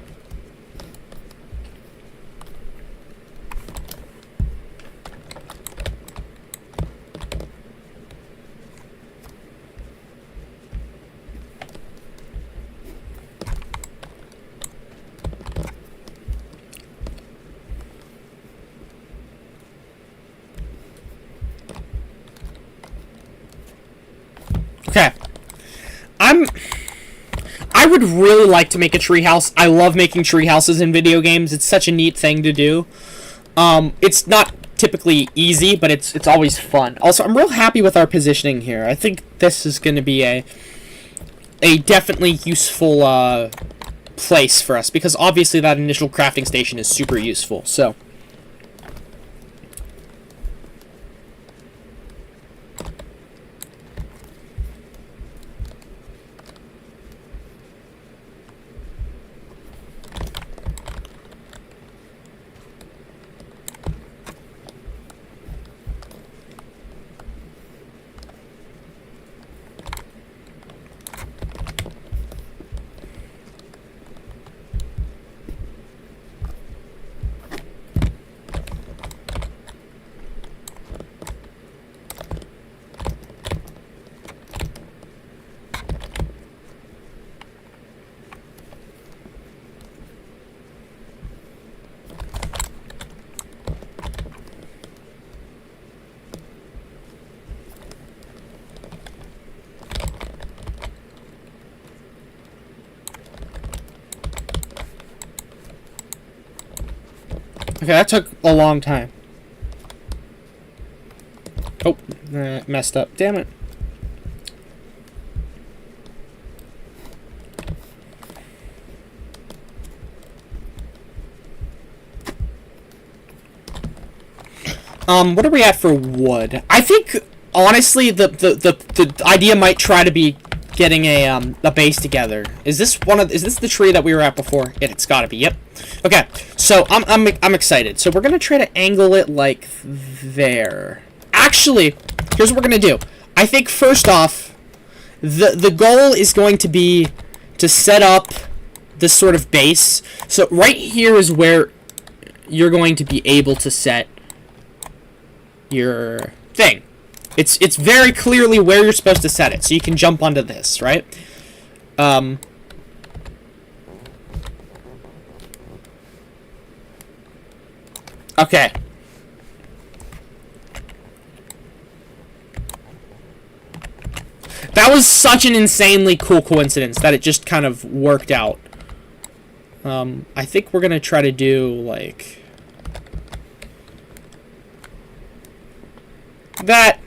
Okay. I would really like to make a treehouse. I love making treehouses in video games. It's such a neat thing to do. It's not typically easy, but it's always fun. Also, I'm real happy with our positioning here. I think this is going to be a definitely useful place for us, because obviously that initial crafting station is super useful. So okay, that took a long time. Oh, messed up. Damn it. What are we at for wood? I think, honestly, the idea might try to be getting a base together. Is this the tree that we were at before? It's gotta be. Yep. Okay. So I'm excited. So we're gonna try to angle it like there. Actually, here's what we're gonna do. I think first off, the goal is going to be to set up this sort of base. So right here is where you're going to be able to set your thing. It's very clearly where you're supposed to set it, so you can jump onto this, right? Okay. That was such an insanely cool coincidence that it just kind of worked out. I think we're gonna try to do, like, that.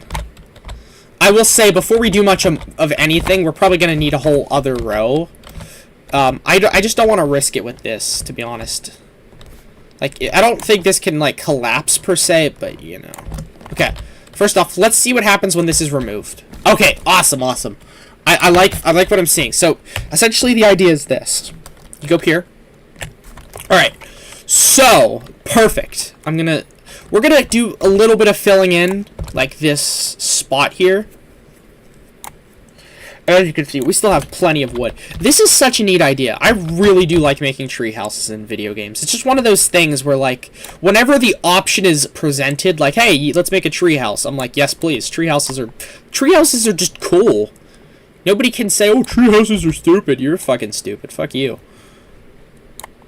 I will say, before we do much of anything, we're probably going to need a whole other row. I just don't want to risk it with this, to be honest. Like, I don't think this can, like, collapse, per se, but, you know. Okay, first off, let's see what happens when this is removed. Okay, awesome. I like what I'm seeing. So, essentially, the idea is this. You go up here. Alright, so, perfect. We're gonna do a little bit of filling in, like this spot here. As you can see, we still have plenty of wood. This is such a neat idea. I really do like making tree houses in video games. It's just one of those things where, like, whenever the option is presented, like, hey, let's make a tree house, I'm like, yes, please. Tree houses are just cool. Nobody can say, oh, tree houses are stupid. You're fucking stupid. Fuck you.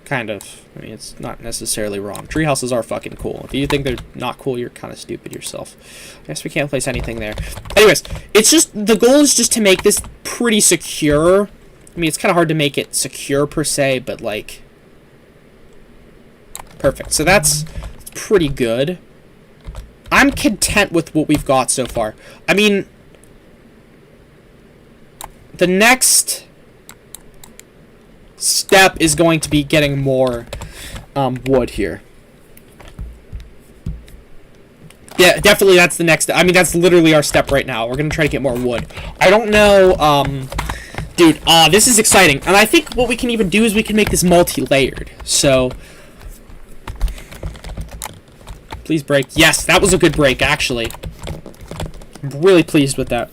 Kind of. I mean, it's not necessarily wrong. Treehouses are fucking cool. If you think they're not cool, you're kind of stupid yourself. I guess we can't place anything there. Anyways, it's just, the goal is just to make this pretty secure. I mean, it's kind of hard to make it secure per se, but, like, perfect. So that's pretty good. I'm content with what we've got so far. I mean, the next step is going to be getting more wood here. Yeah, definitely that's the next. I mean, that's literally our step right now. We're gonna try to get more wood. I don't know, dude. This is exciting, and I think what we can even do is we can make this multi-layered. So, please break. Yes, that was a good break, actually. I'm really pleased with that.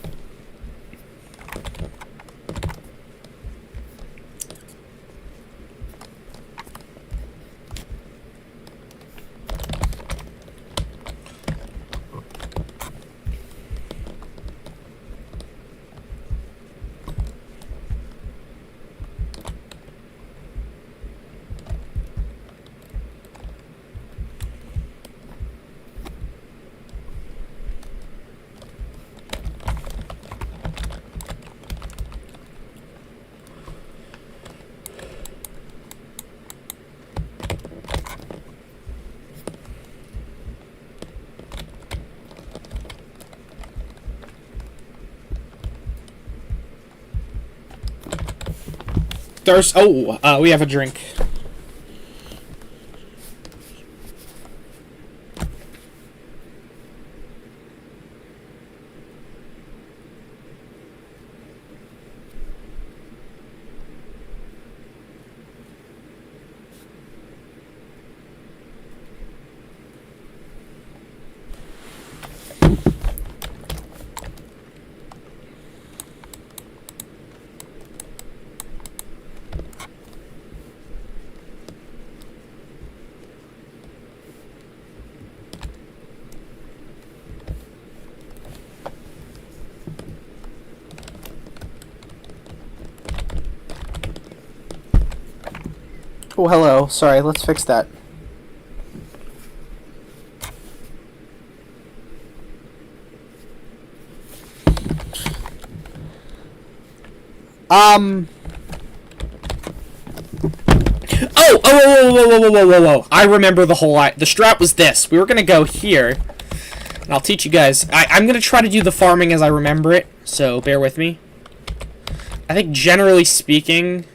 We have a drink. Oh, hello. Sorry, let's fix that. Whoa. I remember the strat was this. We were gonna go here. And I'll teach you guys. I'm gonna try to do the farming as I remember it, so bear with me. I think generally speaking,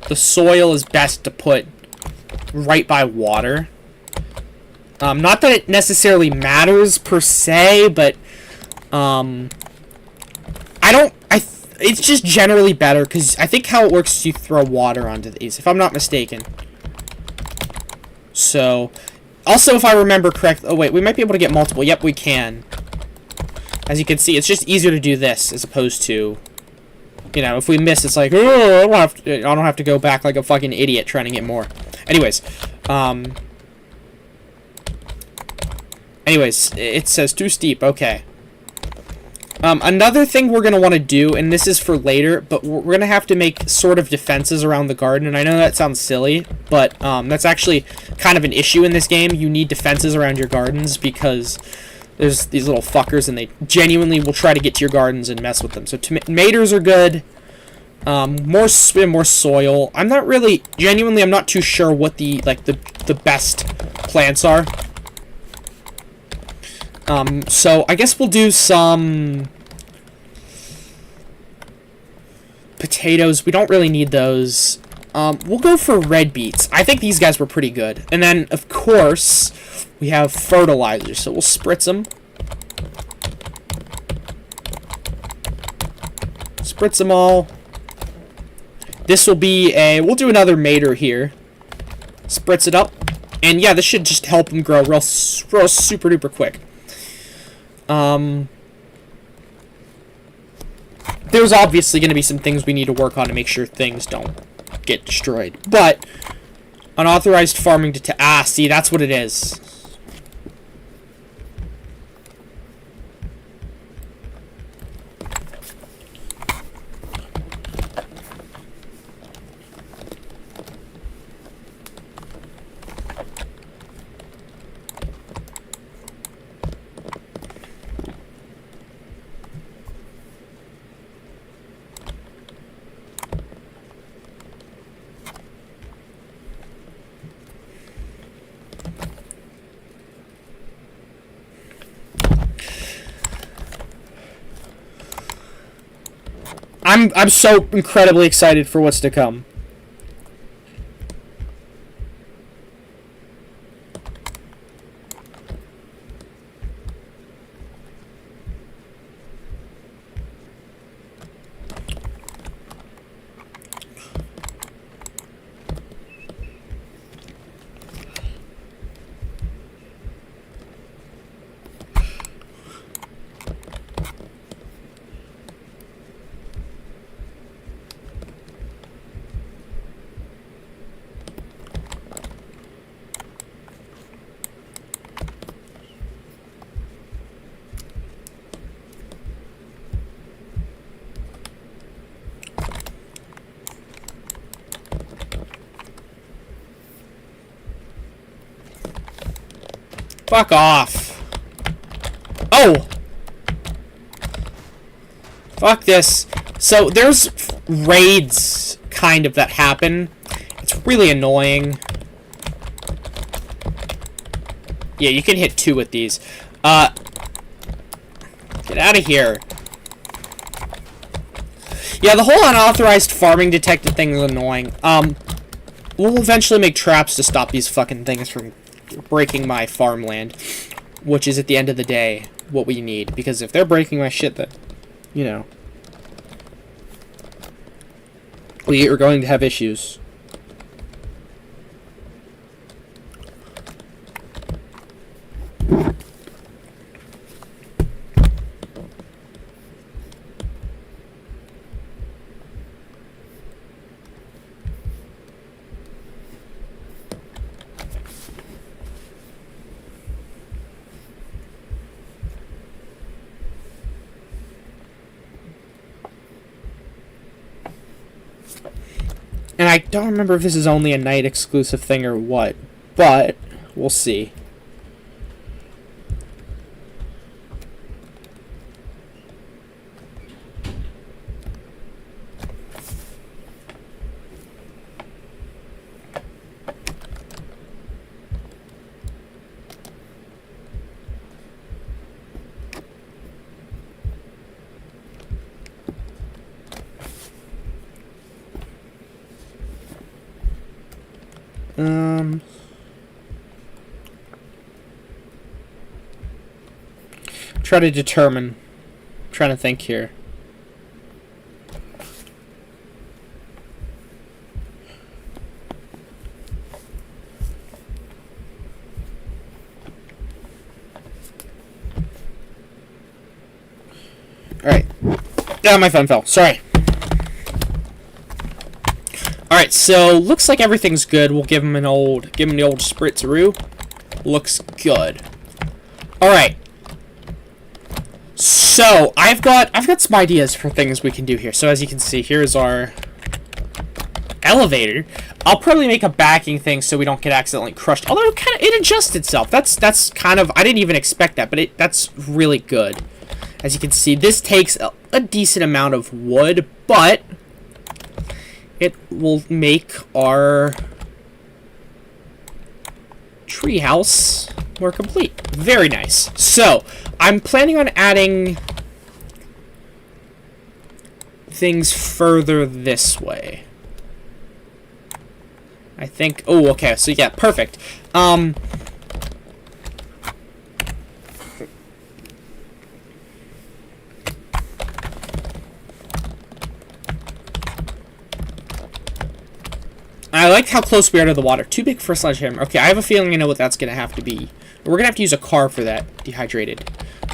the soil is best to put right by water. Not that it necessarily matters per se, but it's just generally better because I think how it works is you throw water onto these, if I'm not mistaken. So, also if I remember correct, oh wait, we might be able to get multiple. Yep, we can. As you can see, it's just easier to do this as opposed to, you know, if we miss, it's like, oh, I don't have to go back like a fucking idiot trying to get more. Anyways, it says too steep. Okay. Another thing we're going to want to do, and this is for later, but we're going to have to make sort of defenses around the garden, and I know that sounds silly, but that's actually kind of an issue in this game. You need defenses around your gardens because there's these little fuckers, and they genuinely will try to get to your gardens and mess with them. So tomatoes are good. More soil. I'm not really, genuinely, I'm not too sure what the best plants are. So I guess we'll do some potatoes. We don't really need those. We'll go for red beets. I think these guys were pretty good. And then, of course, we have fertilizer. So we'll spritz them. Spritz them all. This will be we'll do another mater here. Spritz it up. And yeah, this should just help them grow real super duper quick. There's obviously going to be some things we need to work on to make sure things don't get destroyed. But unauthorized farming see, that's what it is. I'm so incredibly excited for what's to come. Fuck off. Oh! Fuck this. So, there's raids, kind of, that happen. It's really annoying. Yeah, you can hit 2 with these. Get out of here. Yeah, the whole unauthorized farming detected thing is annoying. We'll eventually make traps to stop these fucking things from breaking my farmland. Which is, at the end of the day, what we need. Because if they're breaking my shit, then, you know, we are going to have issues. And I don't remember if this is only a night exclusive thing or what, but we'll see. Try to determine. I'm trying to think here. Alright. Ah, my phone fell. Sorry. Alright, so looks like everything's good. We'll give him the old spritzeroo. Looks good. Alright. So, I've got some ideas for things we can do here. So as you can see, here's our elevator. I'll probably make a backing thing so we don't get accidentally crushed. Although it adjusts itself. That's kind of, I didn't even expect that, but that's really good. As you can see, this takes a decent amount of wood, but it will make our treehouse more complete. Very nice. So, I'm planning on adding things further this way. I think, oh, okay, so yeah, perfect. I like how close we are to the water. Too big for a sledgehammer. Okay, I have a feeling I know what that's going to have to be. We're going to have to use a car for that. Dehydrated.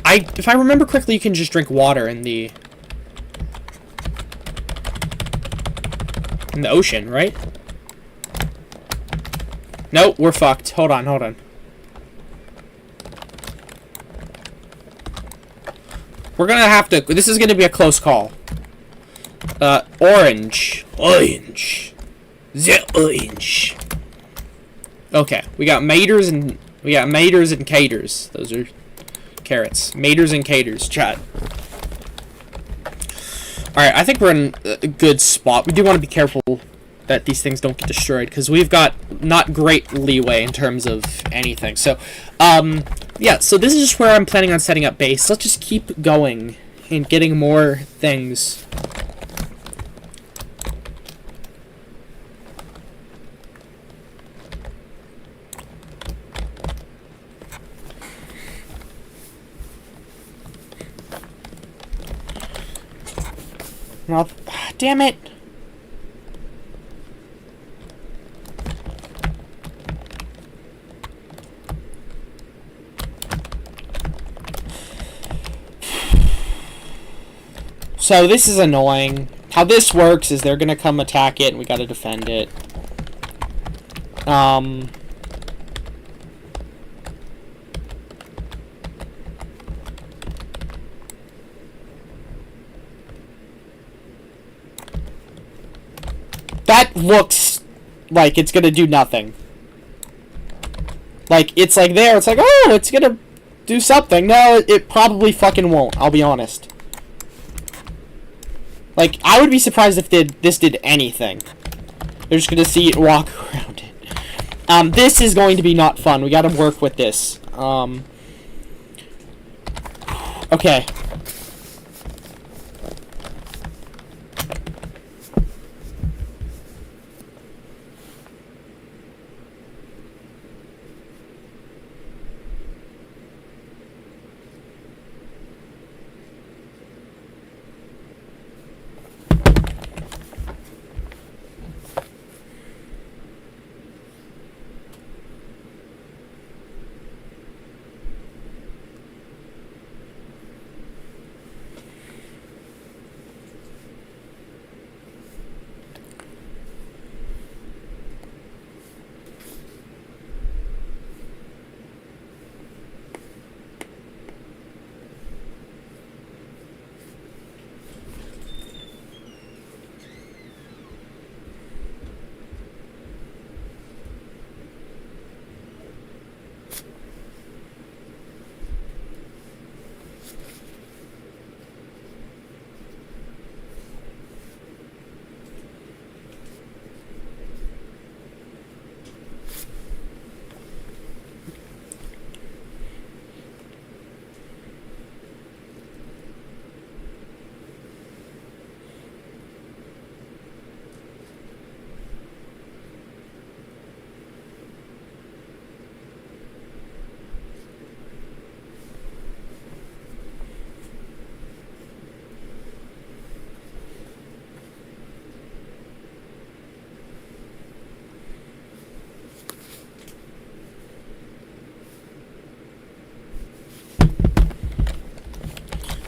If I remember correctly, you can just drink water in the ocean, right? Nope, we're fucked. Hold on, hold on. We're going to have to... This is going to be a close call. Orange. Orange. The orange. Okay, we got maters and caters. Those are carrots. Maters and caters. Chat. Alright, I think we're in a good spot. We do want to be careful that these things don't get destroyed, because we've got not great leeway in terms of anything. So, yeah, so this is just where I'm planning on setting up base. Let's just keep going and getting more things. Well, damn it. So this is annoying. How this works is they're gonna come attack it and we gotta defend it. That looks like it's gonna do nothing. Like, it's like there, it's like, oh, it's gonna do something. No, it probably fucking won't, I'll be honest. Like, I would be surprised if this did anything. They're just gonna see it walk around it. This is going to be not fun. We gotta work with this. Okay.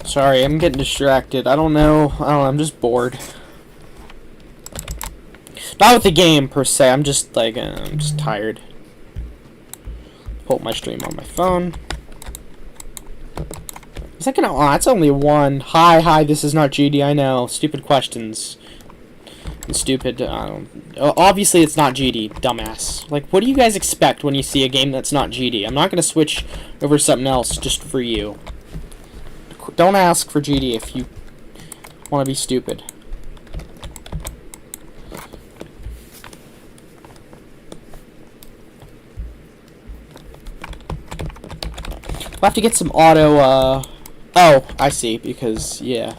Sorry, I'm getting distracted. I don't know, I'm just bored. Not with the game, per se. I'm just, like, I'm just tired. Pull up my stream on my phone. Is that gonna... Oh, that's only one. Hi, this is not GD, I know. Stupid questions. And stupid, obviously it's not GD, dumbass. Like, what do you guys expect when you see a game that's not GD? I'm not gonna switch over to something else just for you. Don't ask for GD if you want to be stupid. We'll have to get some auto, oh, I see, because, yeah.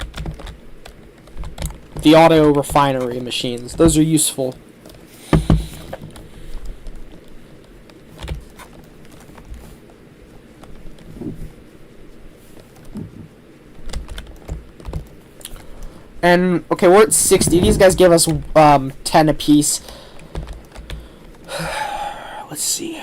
The auto refinery machines, those are useful. And, okay, we're at 60. These guys give us 10 apiece. Let's see.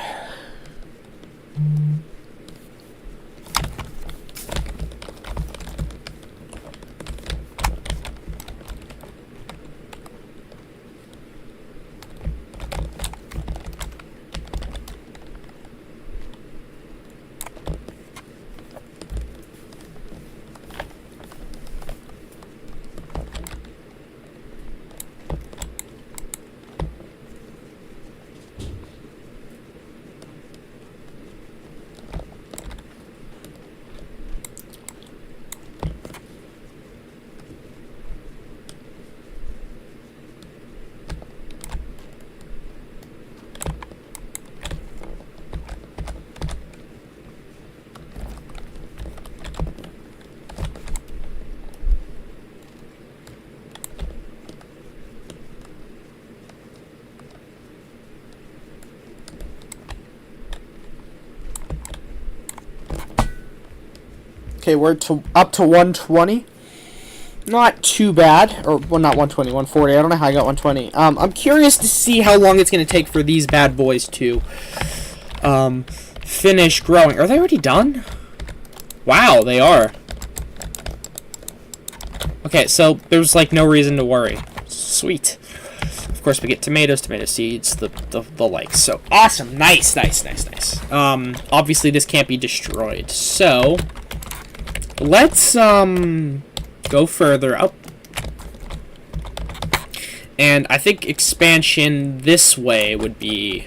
Okay, we're up to 120. Not too bad. Or, well, not 120, 140. I don't know how I got 120. I'm curious to see how long it's going to take for these bad boys to finish growing. Are they already done? Wow, they are. Okay, so there's, like, no reason to worry. Sweet. Of course, we get tomatoes, tomato seeds, the like. So, awesome. Nice. Obviously, this can't be destroyed. So... let's, go further up. And I think expansion this way would be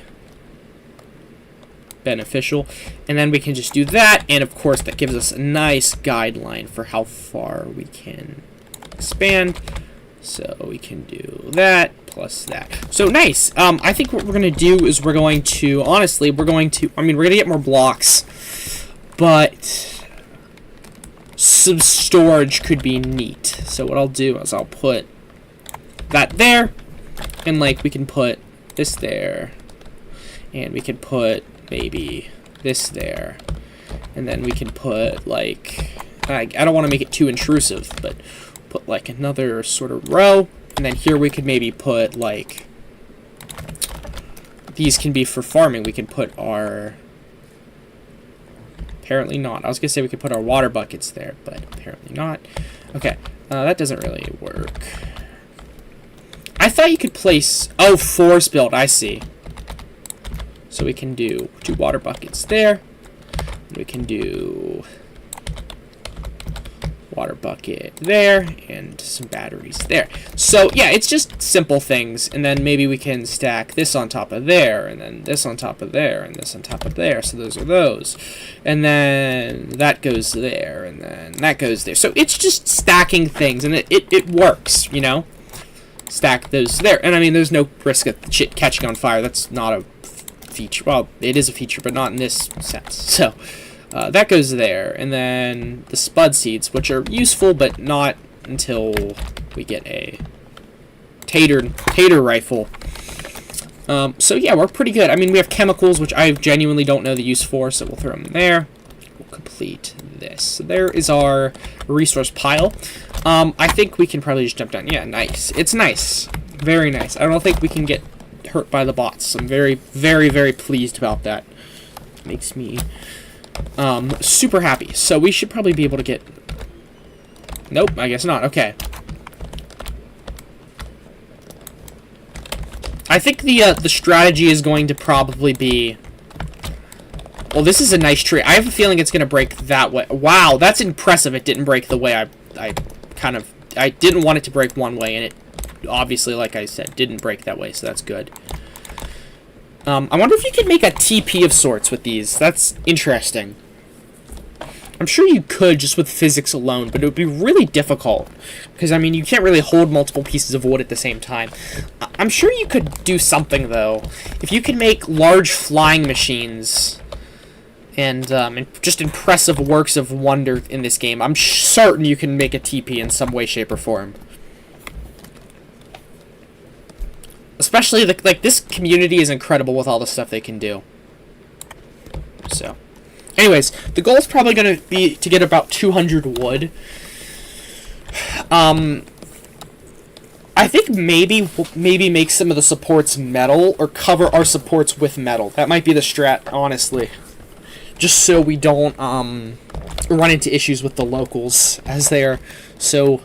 beneficial. And then we can just do that, and of course that gives us a nice guideline for how far we can expand. So we can do that plus that. So nice. I think what we're gonna do is we're going to, honestly, we're gonna get more blocks, but some storage could be neat. So what I'll do is I'll put that there, and like we can put this there, and we can put maybe this there, and then we can put like, I don't want to make it too intrusive, but put like another sort of row, and then here we could maybe put like, these can be for farming. We can put our, apparently not. I was gonna say we could put our water buckets there, but apparently not. Okay, that doesn't really work. I thought you could place, oh, force build, I see. So we can do 2 water buckets there. We can do water bucket there, and some batteries there. So yeah, it's just simple things, and then maybe we can stack this on top of there, and then this on top of there, and this on top of there. So those are those, and then that goes there, and then that goes there. So it's just stacking things, and it works, you know. Stack those there, and I mean, there's no risk of shit catching on fire. That's not a feature. Well, it is a feature, but not in this sense. So that goes there, and then the spud seeds, which are useful, but not until we get a tater rifle. So yeah, we're pretty good. I mean, we have chemicals, which I genuinely don't know the use for, so we'll throw them there. We'll complete this. So there is our resource pile. I think we can probably just jump down. Yeah, nice. It's nice. Very nice. I don't think we can get hurt by the bots. I'm very, very, very pleased about that. Makes me super happy. So we should probably be able to get... Nope, I guess not. Okay. I think the strategy is going to probably be... Well, this is a nice tree. I have a feeling it's going to break that way. Wow, that's impressive. It didn't break the way I didn't want it to break one way, and it obviously, like I said, didn't break that way, so that's good. I wonder if you could make a TP of sorts with these. That's interesting. I'm sure you could just with physics alone, but it would be really difficult. Because, I mean, you can't really hold multiple pieces of wood at the same time. I'm sure you could do something, though. If you could make large flying machines and just impressive works of wonder in this game, I'm certain you can make a TP in some way, shape, or form. Especially, like, this community is incredible with all the stuff they can do. So, anyways, the goal is probably going to be to get about 200 wood. I think maybe make some of the supports metal, or cover our supports with metal. That might be the strat, honestly. Just so we don't run into issues with the locals, as they are so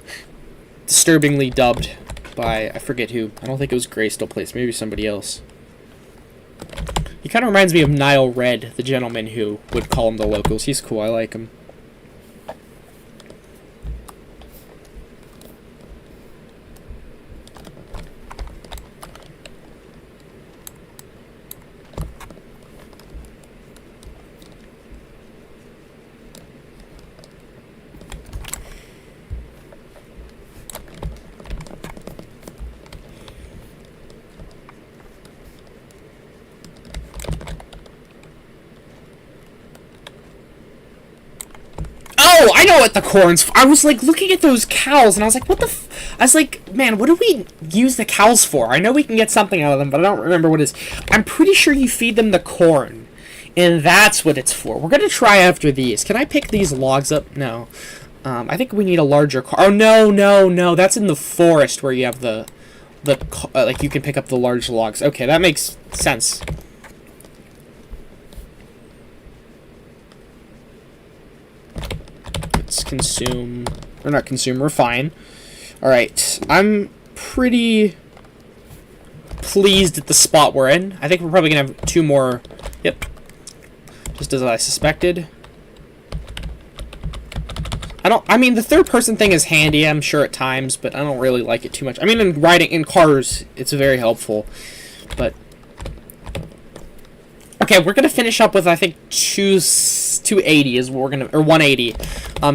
disturbingly dubbed by, I forget who. I don't think it was Greystone Place. Maybe somebody else. He kind of reminds me of Nile Red, the gentleman who would call him the locals. He's cool. I like him. Oh, I know what the corn's for. I was, like, looking at those cows, and I was like, what the f... I was like, man, what do we use the cows for? I know we can get something out of them, but I don't remember what it is. I'm pretty sure you feed them the corn, and that's what it's for. We're gonna try after these. Can I pick these logs up? No. I think we need a larger car. Oh, no. That's in the forest where you have the like, you can pick up the large logs. Okay, that makes sense. Consume, or not consume, refine. Alright, I'm pretty pleased at the spot we're in. I think we're probably gonna have 2 more. Yep, just as I suspected. I mean, the third person thing is handy, I'm sure, at times, but I don't really like it too much. I mean, in riding in cars, it's very helpful, but Okay, we're gonna finish up with I think 280 is what we're gonna, or 180.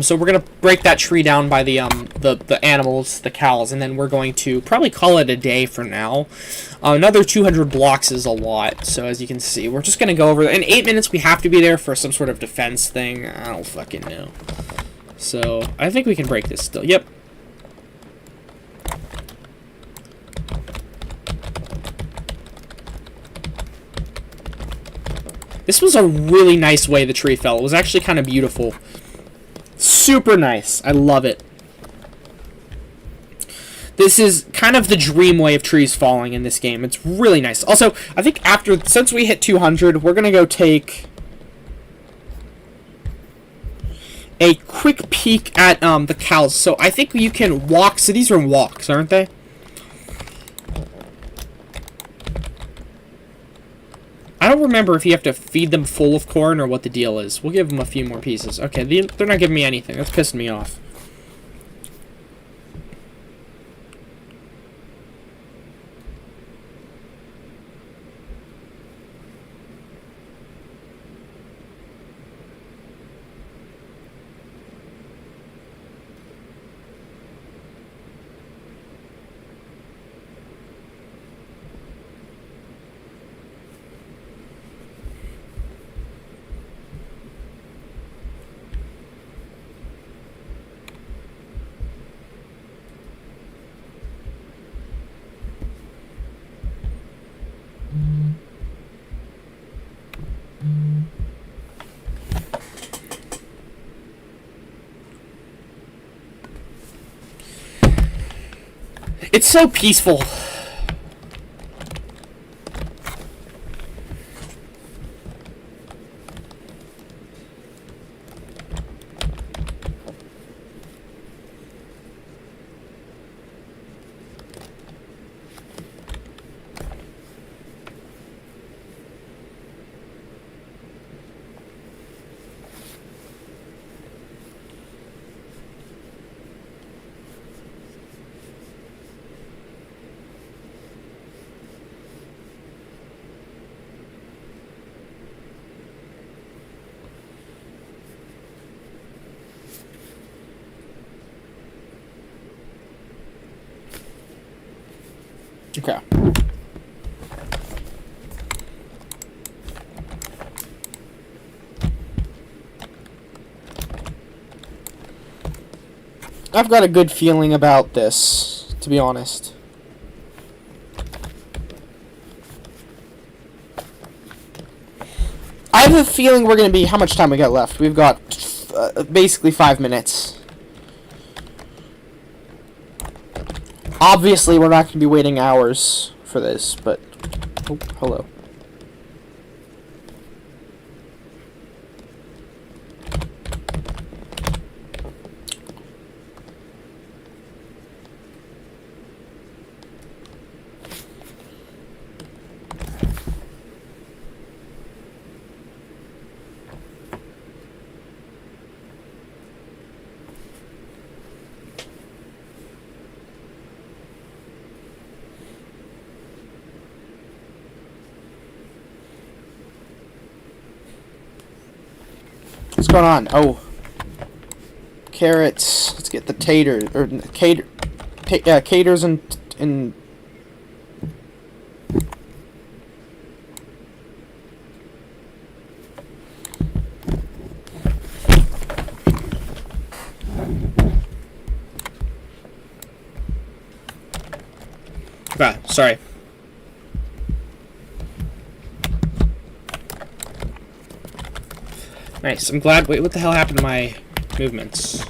So we're gonna break that tree down by the animals, the cows, and then we're going to probably call it a day for now. Another 200 blocks is a lot, so as you can see, we're just gonna go over. In 8 minutes, we have to be there for some sort of defense thing. I don't fucking know. So I think we can break this still. Yep. This was a really nice way the tree fell. It was actually kind of beautiful. Super nice. I love it. This is kind of the dream way of trees falling in this game. It's really nice. Also, I think since we hit 200, we're going to go take a quick peek at the cows. So I think you can walk. So these are walks, aren't they? I don't remember if you have to feed them full of corn or what the deal is. We'll give them a few more pieces. Okay, they're not giving me anything. That's pissing me off. It's so peaceful. Okay. I've got a good feeling about this, to be honest. I have a feeling we're going to be... How much time we got left? We've got basically 5 minutes. Obviously, we're not going to be waiting hours for this, but... Oh, hello. What's going on? Oh. Carrots. Let's get the taters. Or, caters and... Ah, sorry. Nice. I'm glad. Wait, what the hell happened to my movements?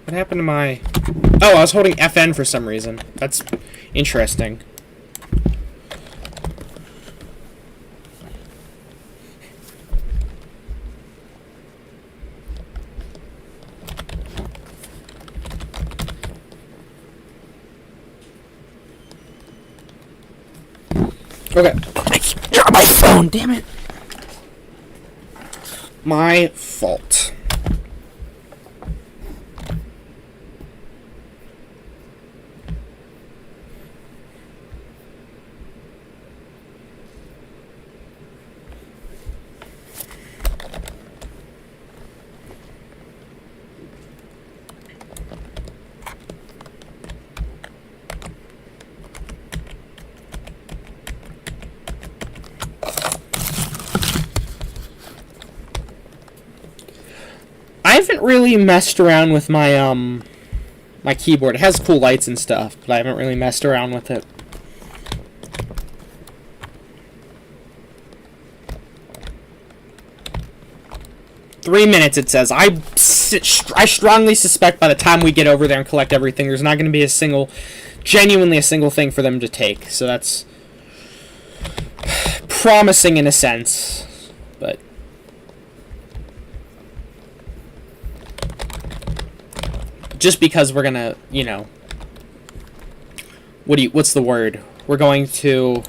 What happened to my... Oh, I was holding FN for some reason. That's interesting. Okay. Drop my phone, damn it. My fault. haven't really messed around with my my keyboard. It has cool lights and stuff, but I haven't really messed around with it. Three minutes, it says. I strongly suspect by the time we get over there and collect everything, there's not going to be genuinely a single thing for them to take. So that's promising in a sense, but just because we're gonna, you know, what's the word? We're going to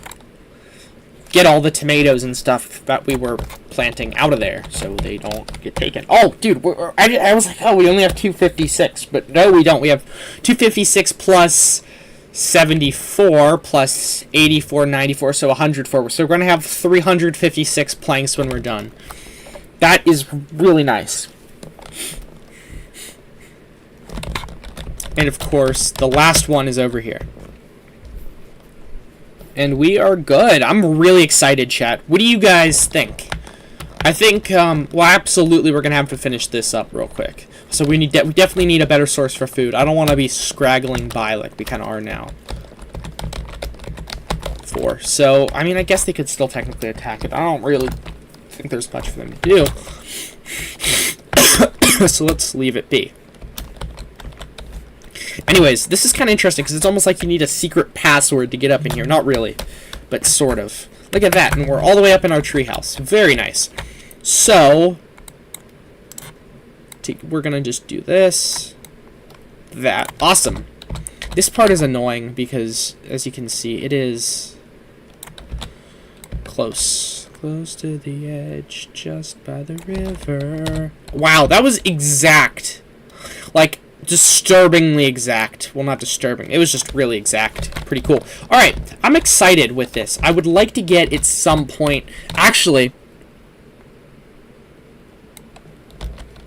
get all the tomatoes and stuff that we were planting out of there so they don't get taken. Oh, dude, I was like, oh, we only have 256, but no, we don't. We have 256 plus 74 plus 84, 94, so 104. So we're going to have 356 planks when we're done. That is really nice. And of course, the last one is over here. And we are good. I'm really excited, chat. What do you guys think? I think, well, absolutely, we're going to have to finish this up real quick. So we definitely need a better source for food. I don't want to be scraggling by like we kind of are now. So, I mean, I guess they could still technically attack it. I don't really think there's much for them to do. So let's leave it be. Anyways, this is kind of interesting because it's almost like you need a secret password to get up in here. Not really, but sort of. Look at that, and we're all the way up in our treehouse. Very nice. So, we're going to just do this. That. Awesome. This part is annoying because, as you can see, it is close. Close to the edge, just by the river. Wow, that was exact. Like, disturbingly exact. Well, not disturbing. It was just really exact. Pretty cool. Alright, I'm excited with this. I would like to get at some point... Actually,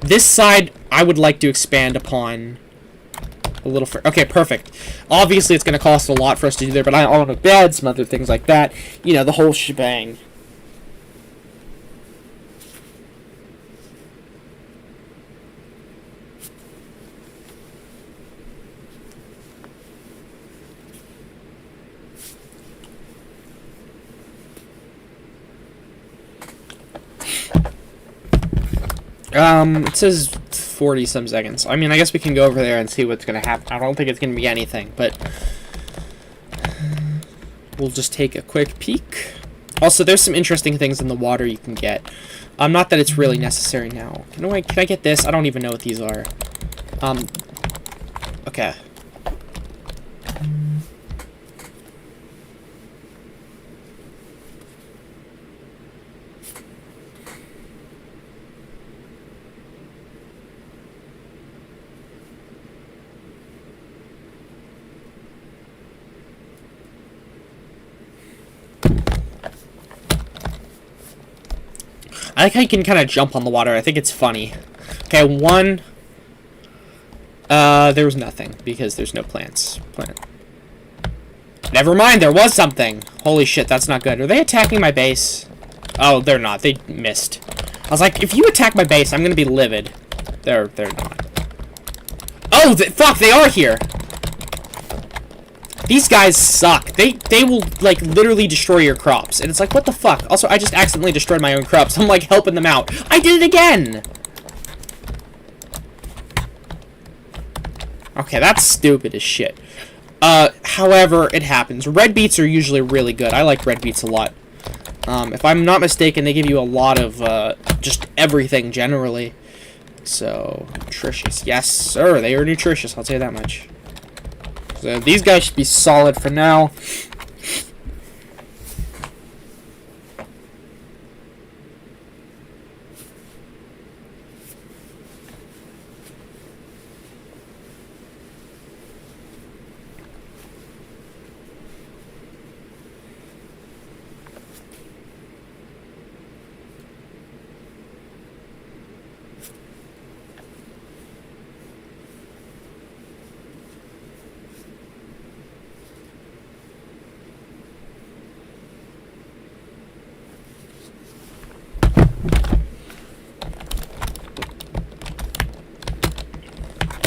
this side I would like to expand upon a little further. Okay, perfect. Obviously, it's going to cost a lot for us to do there, but I own a bed, some other things like that. You know, the whole shebang. It says 40-some seconds. I mean, I guess we can go over there and see what's going to happen. I don't think it's going to be anything, but we'll just take a quick peek. Also, there's some interesting things in the water you can get. Not that it's really necessary now. Can I get this? I don't even know what these are. Okay. I like how you can kind of jump on the water. I think it's funny. Okay, one. There was nothing because there's no plants. Never mind, there was something. Holy shit, that's not good. Are they attacking my base? Oh, they're not. They missed. I was like, if you attack my base, I'm gonna be livid. They're not. Oh, fuck, they are here. These guys suck. They will, like, literally destroy your crops. And it's like, what the fuck? Also, I just accidentally destroyed my own crops. I'm, like, helping them out. I did it again! Okay, that's stupid as shit. However, it happens. Red beets are usually really good. I like red beets a lot. If I'm not mistaken, they give you a lot of, just everything generally. So, nutritious. Yes, sir, they are nutritious. I'll tell you that much. So these guys should be solid for now.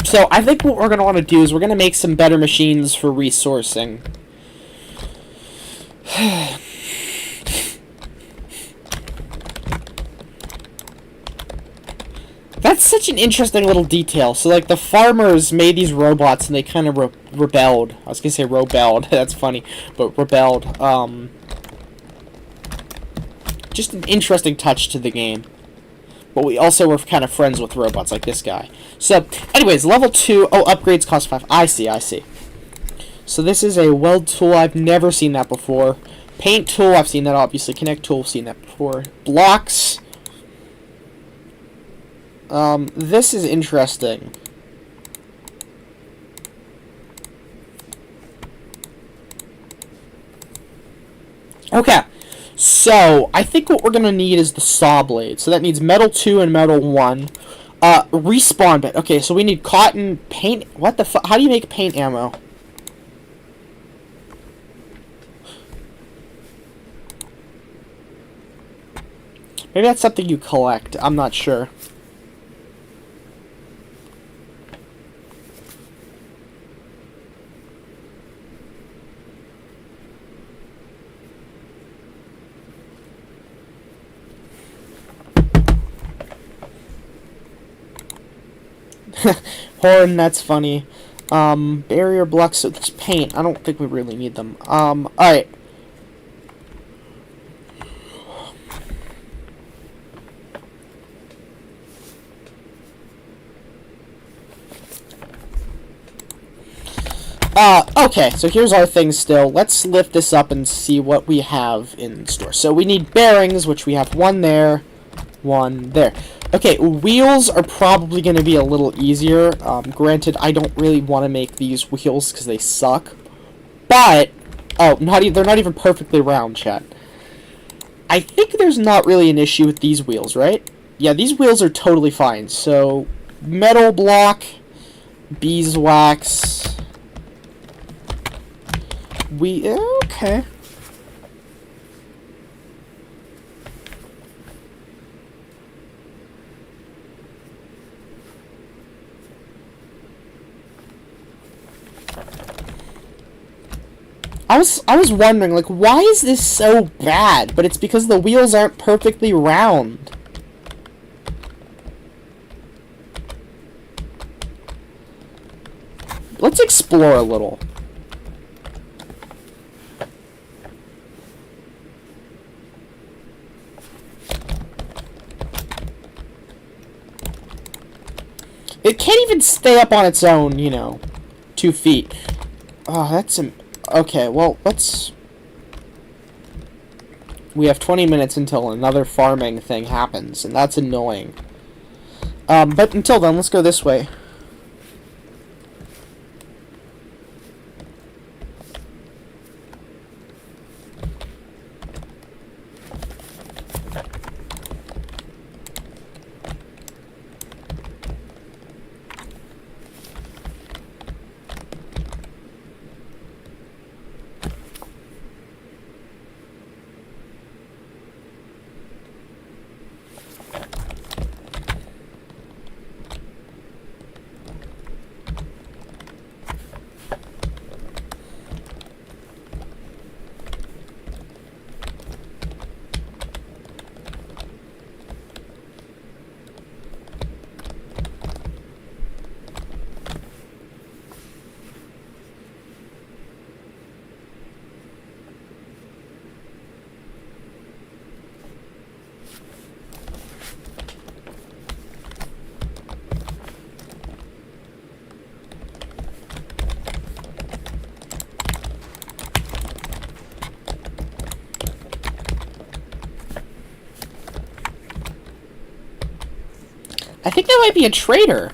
So I think what we're going to want to do is we're going to make some better machines for resourcing. That's such an interesting little detail. So, like, the farmers made these robots and they kind of rebelled. I was going to say rebelled. That's funny. But rebelled. Just an interesting touch to the game. But we also were kind of friends with robots, like this guy. So, anyways, level 2. Oh, upgrades cost 5. I see. So this is a weld tool. I've never seen that before. Paint tool. I've seen that, obviously. Connect tool. I've seen that before. Blocks. This is interesting. Okay. So, I think what we're going to need is the saw blade. So that needs metal 2 and metal 1. Respawn bit. Okay, so we need cotton, paint. What the fuck? How do you make paint ammo? Maybe that's something you collect. I'm not sure. Horn, that's funny. Barrier blocks, so it's paint. I don't think we really need them. Alright. Okay, so here's our thing still. Let's lift this up and see what we have in store. So we need bearings, which we have one there, one there. Okay, wheels are probably going to be a little easier. Granted, I don't really want to make these wheels because they suck. But, oh, they're not even perfectly round, chat. I think there's not really an issue with these wheels, right? Yeah, these wheels are totally fine. So, metal block, beeswax. Okay. I was wondering, like, why is this so bad? But it's because the wheels aren't perfectly round. Let's explore a little. It can't even stay up on its own, you know, 2 feet. Oh, that's okay, well, let's... We have 20 minutes until another farming thing happens, and that's annoying. But until then, let's go this way. I think that might be a trader.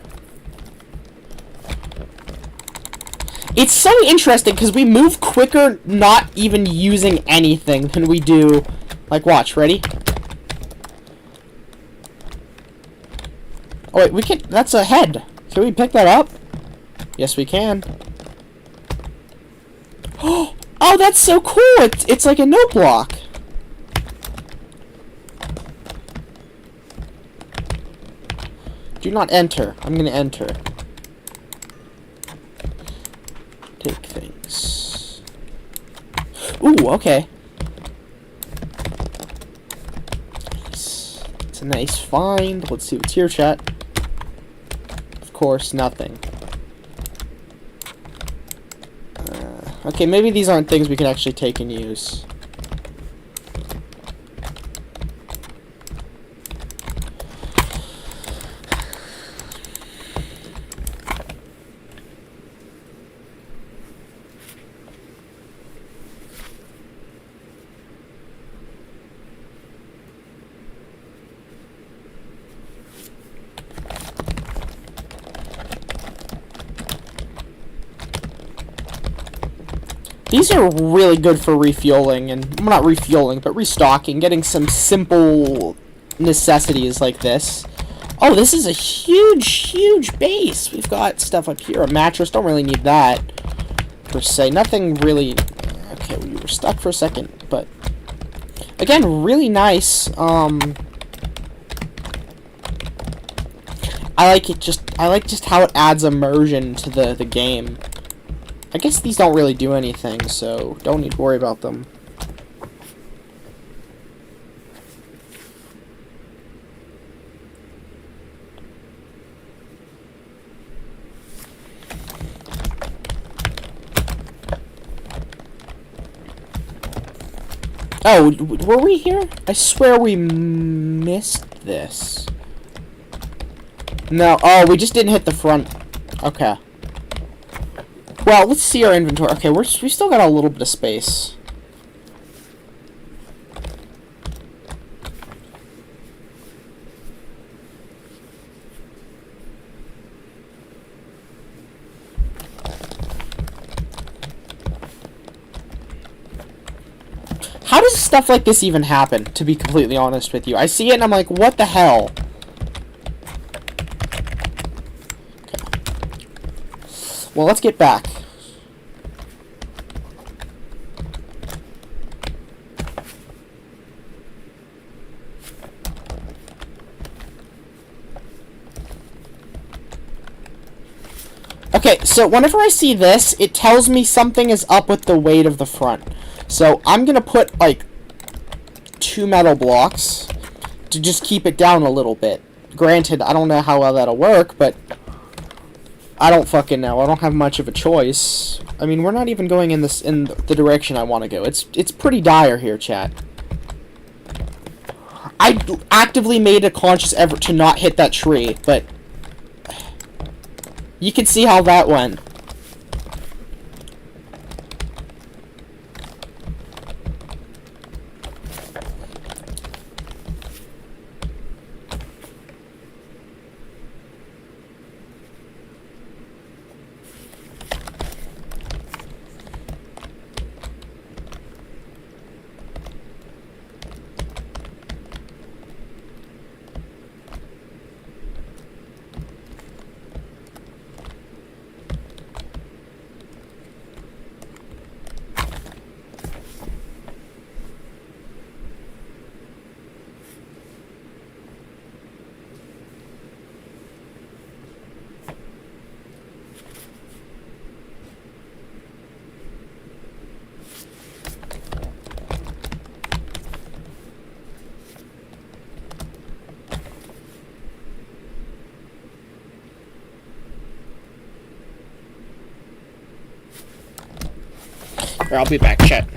It's so interesting because we move quicker not even using anything than we do. Like, watch, ready? Oh wait, we can, that's a head. Can we pick that up? Yes, we can. Oh, that's so cool! It's like a note block. Do not enter. I'm gonna enter. take things. Ooh, okay. Nice. It's a nice find. Let's see what's here, chat. Of course, nothing. Okay, maybe these aren't things we can actually take and use. These are really good for refueling, and well, not refueling, but restocking, getting some simple necessities like this. Oh, this is a huge base. We've got stuff up here. A mattress, don't really need that, per se. Nothing really... Okay, we were stuck for a second, but... Again, really nice. I like just how it adds immersion to the game. I guess these don't really do anything, so don't need to worry about them. Oh, were we here? I swear we missed this. No, oh, we just didn't hit the front. Okay. Well, let's see our inventory. Okay, we still got a little bit of space. How does stuff like this even happen, to be completely honest with you? I see it and I'm like, what the hell? Okay. Well, let's get back. Okay, so whenever I see this, it tells me something is up with the weight of the front. So I'm gonna put, like, 2 metal blocks to just keep it down a little bit. Granted, I don't know how well that'll work, but I don't fucking know. I don't have much of a choice. I mean, we're not even going in the direction I want to go. It's pretty dire here, chat. I actively made a conscious effort to not hit that tree, but you can see how that went. I'll be back, chat.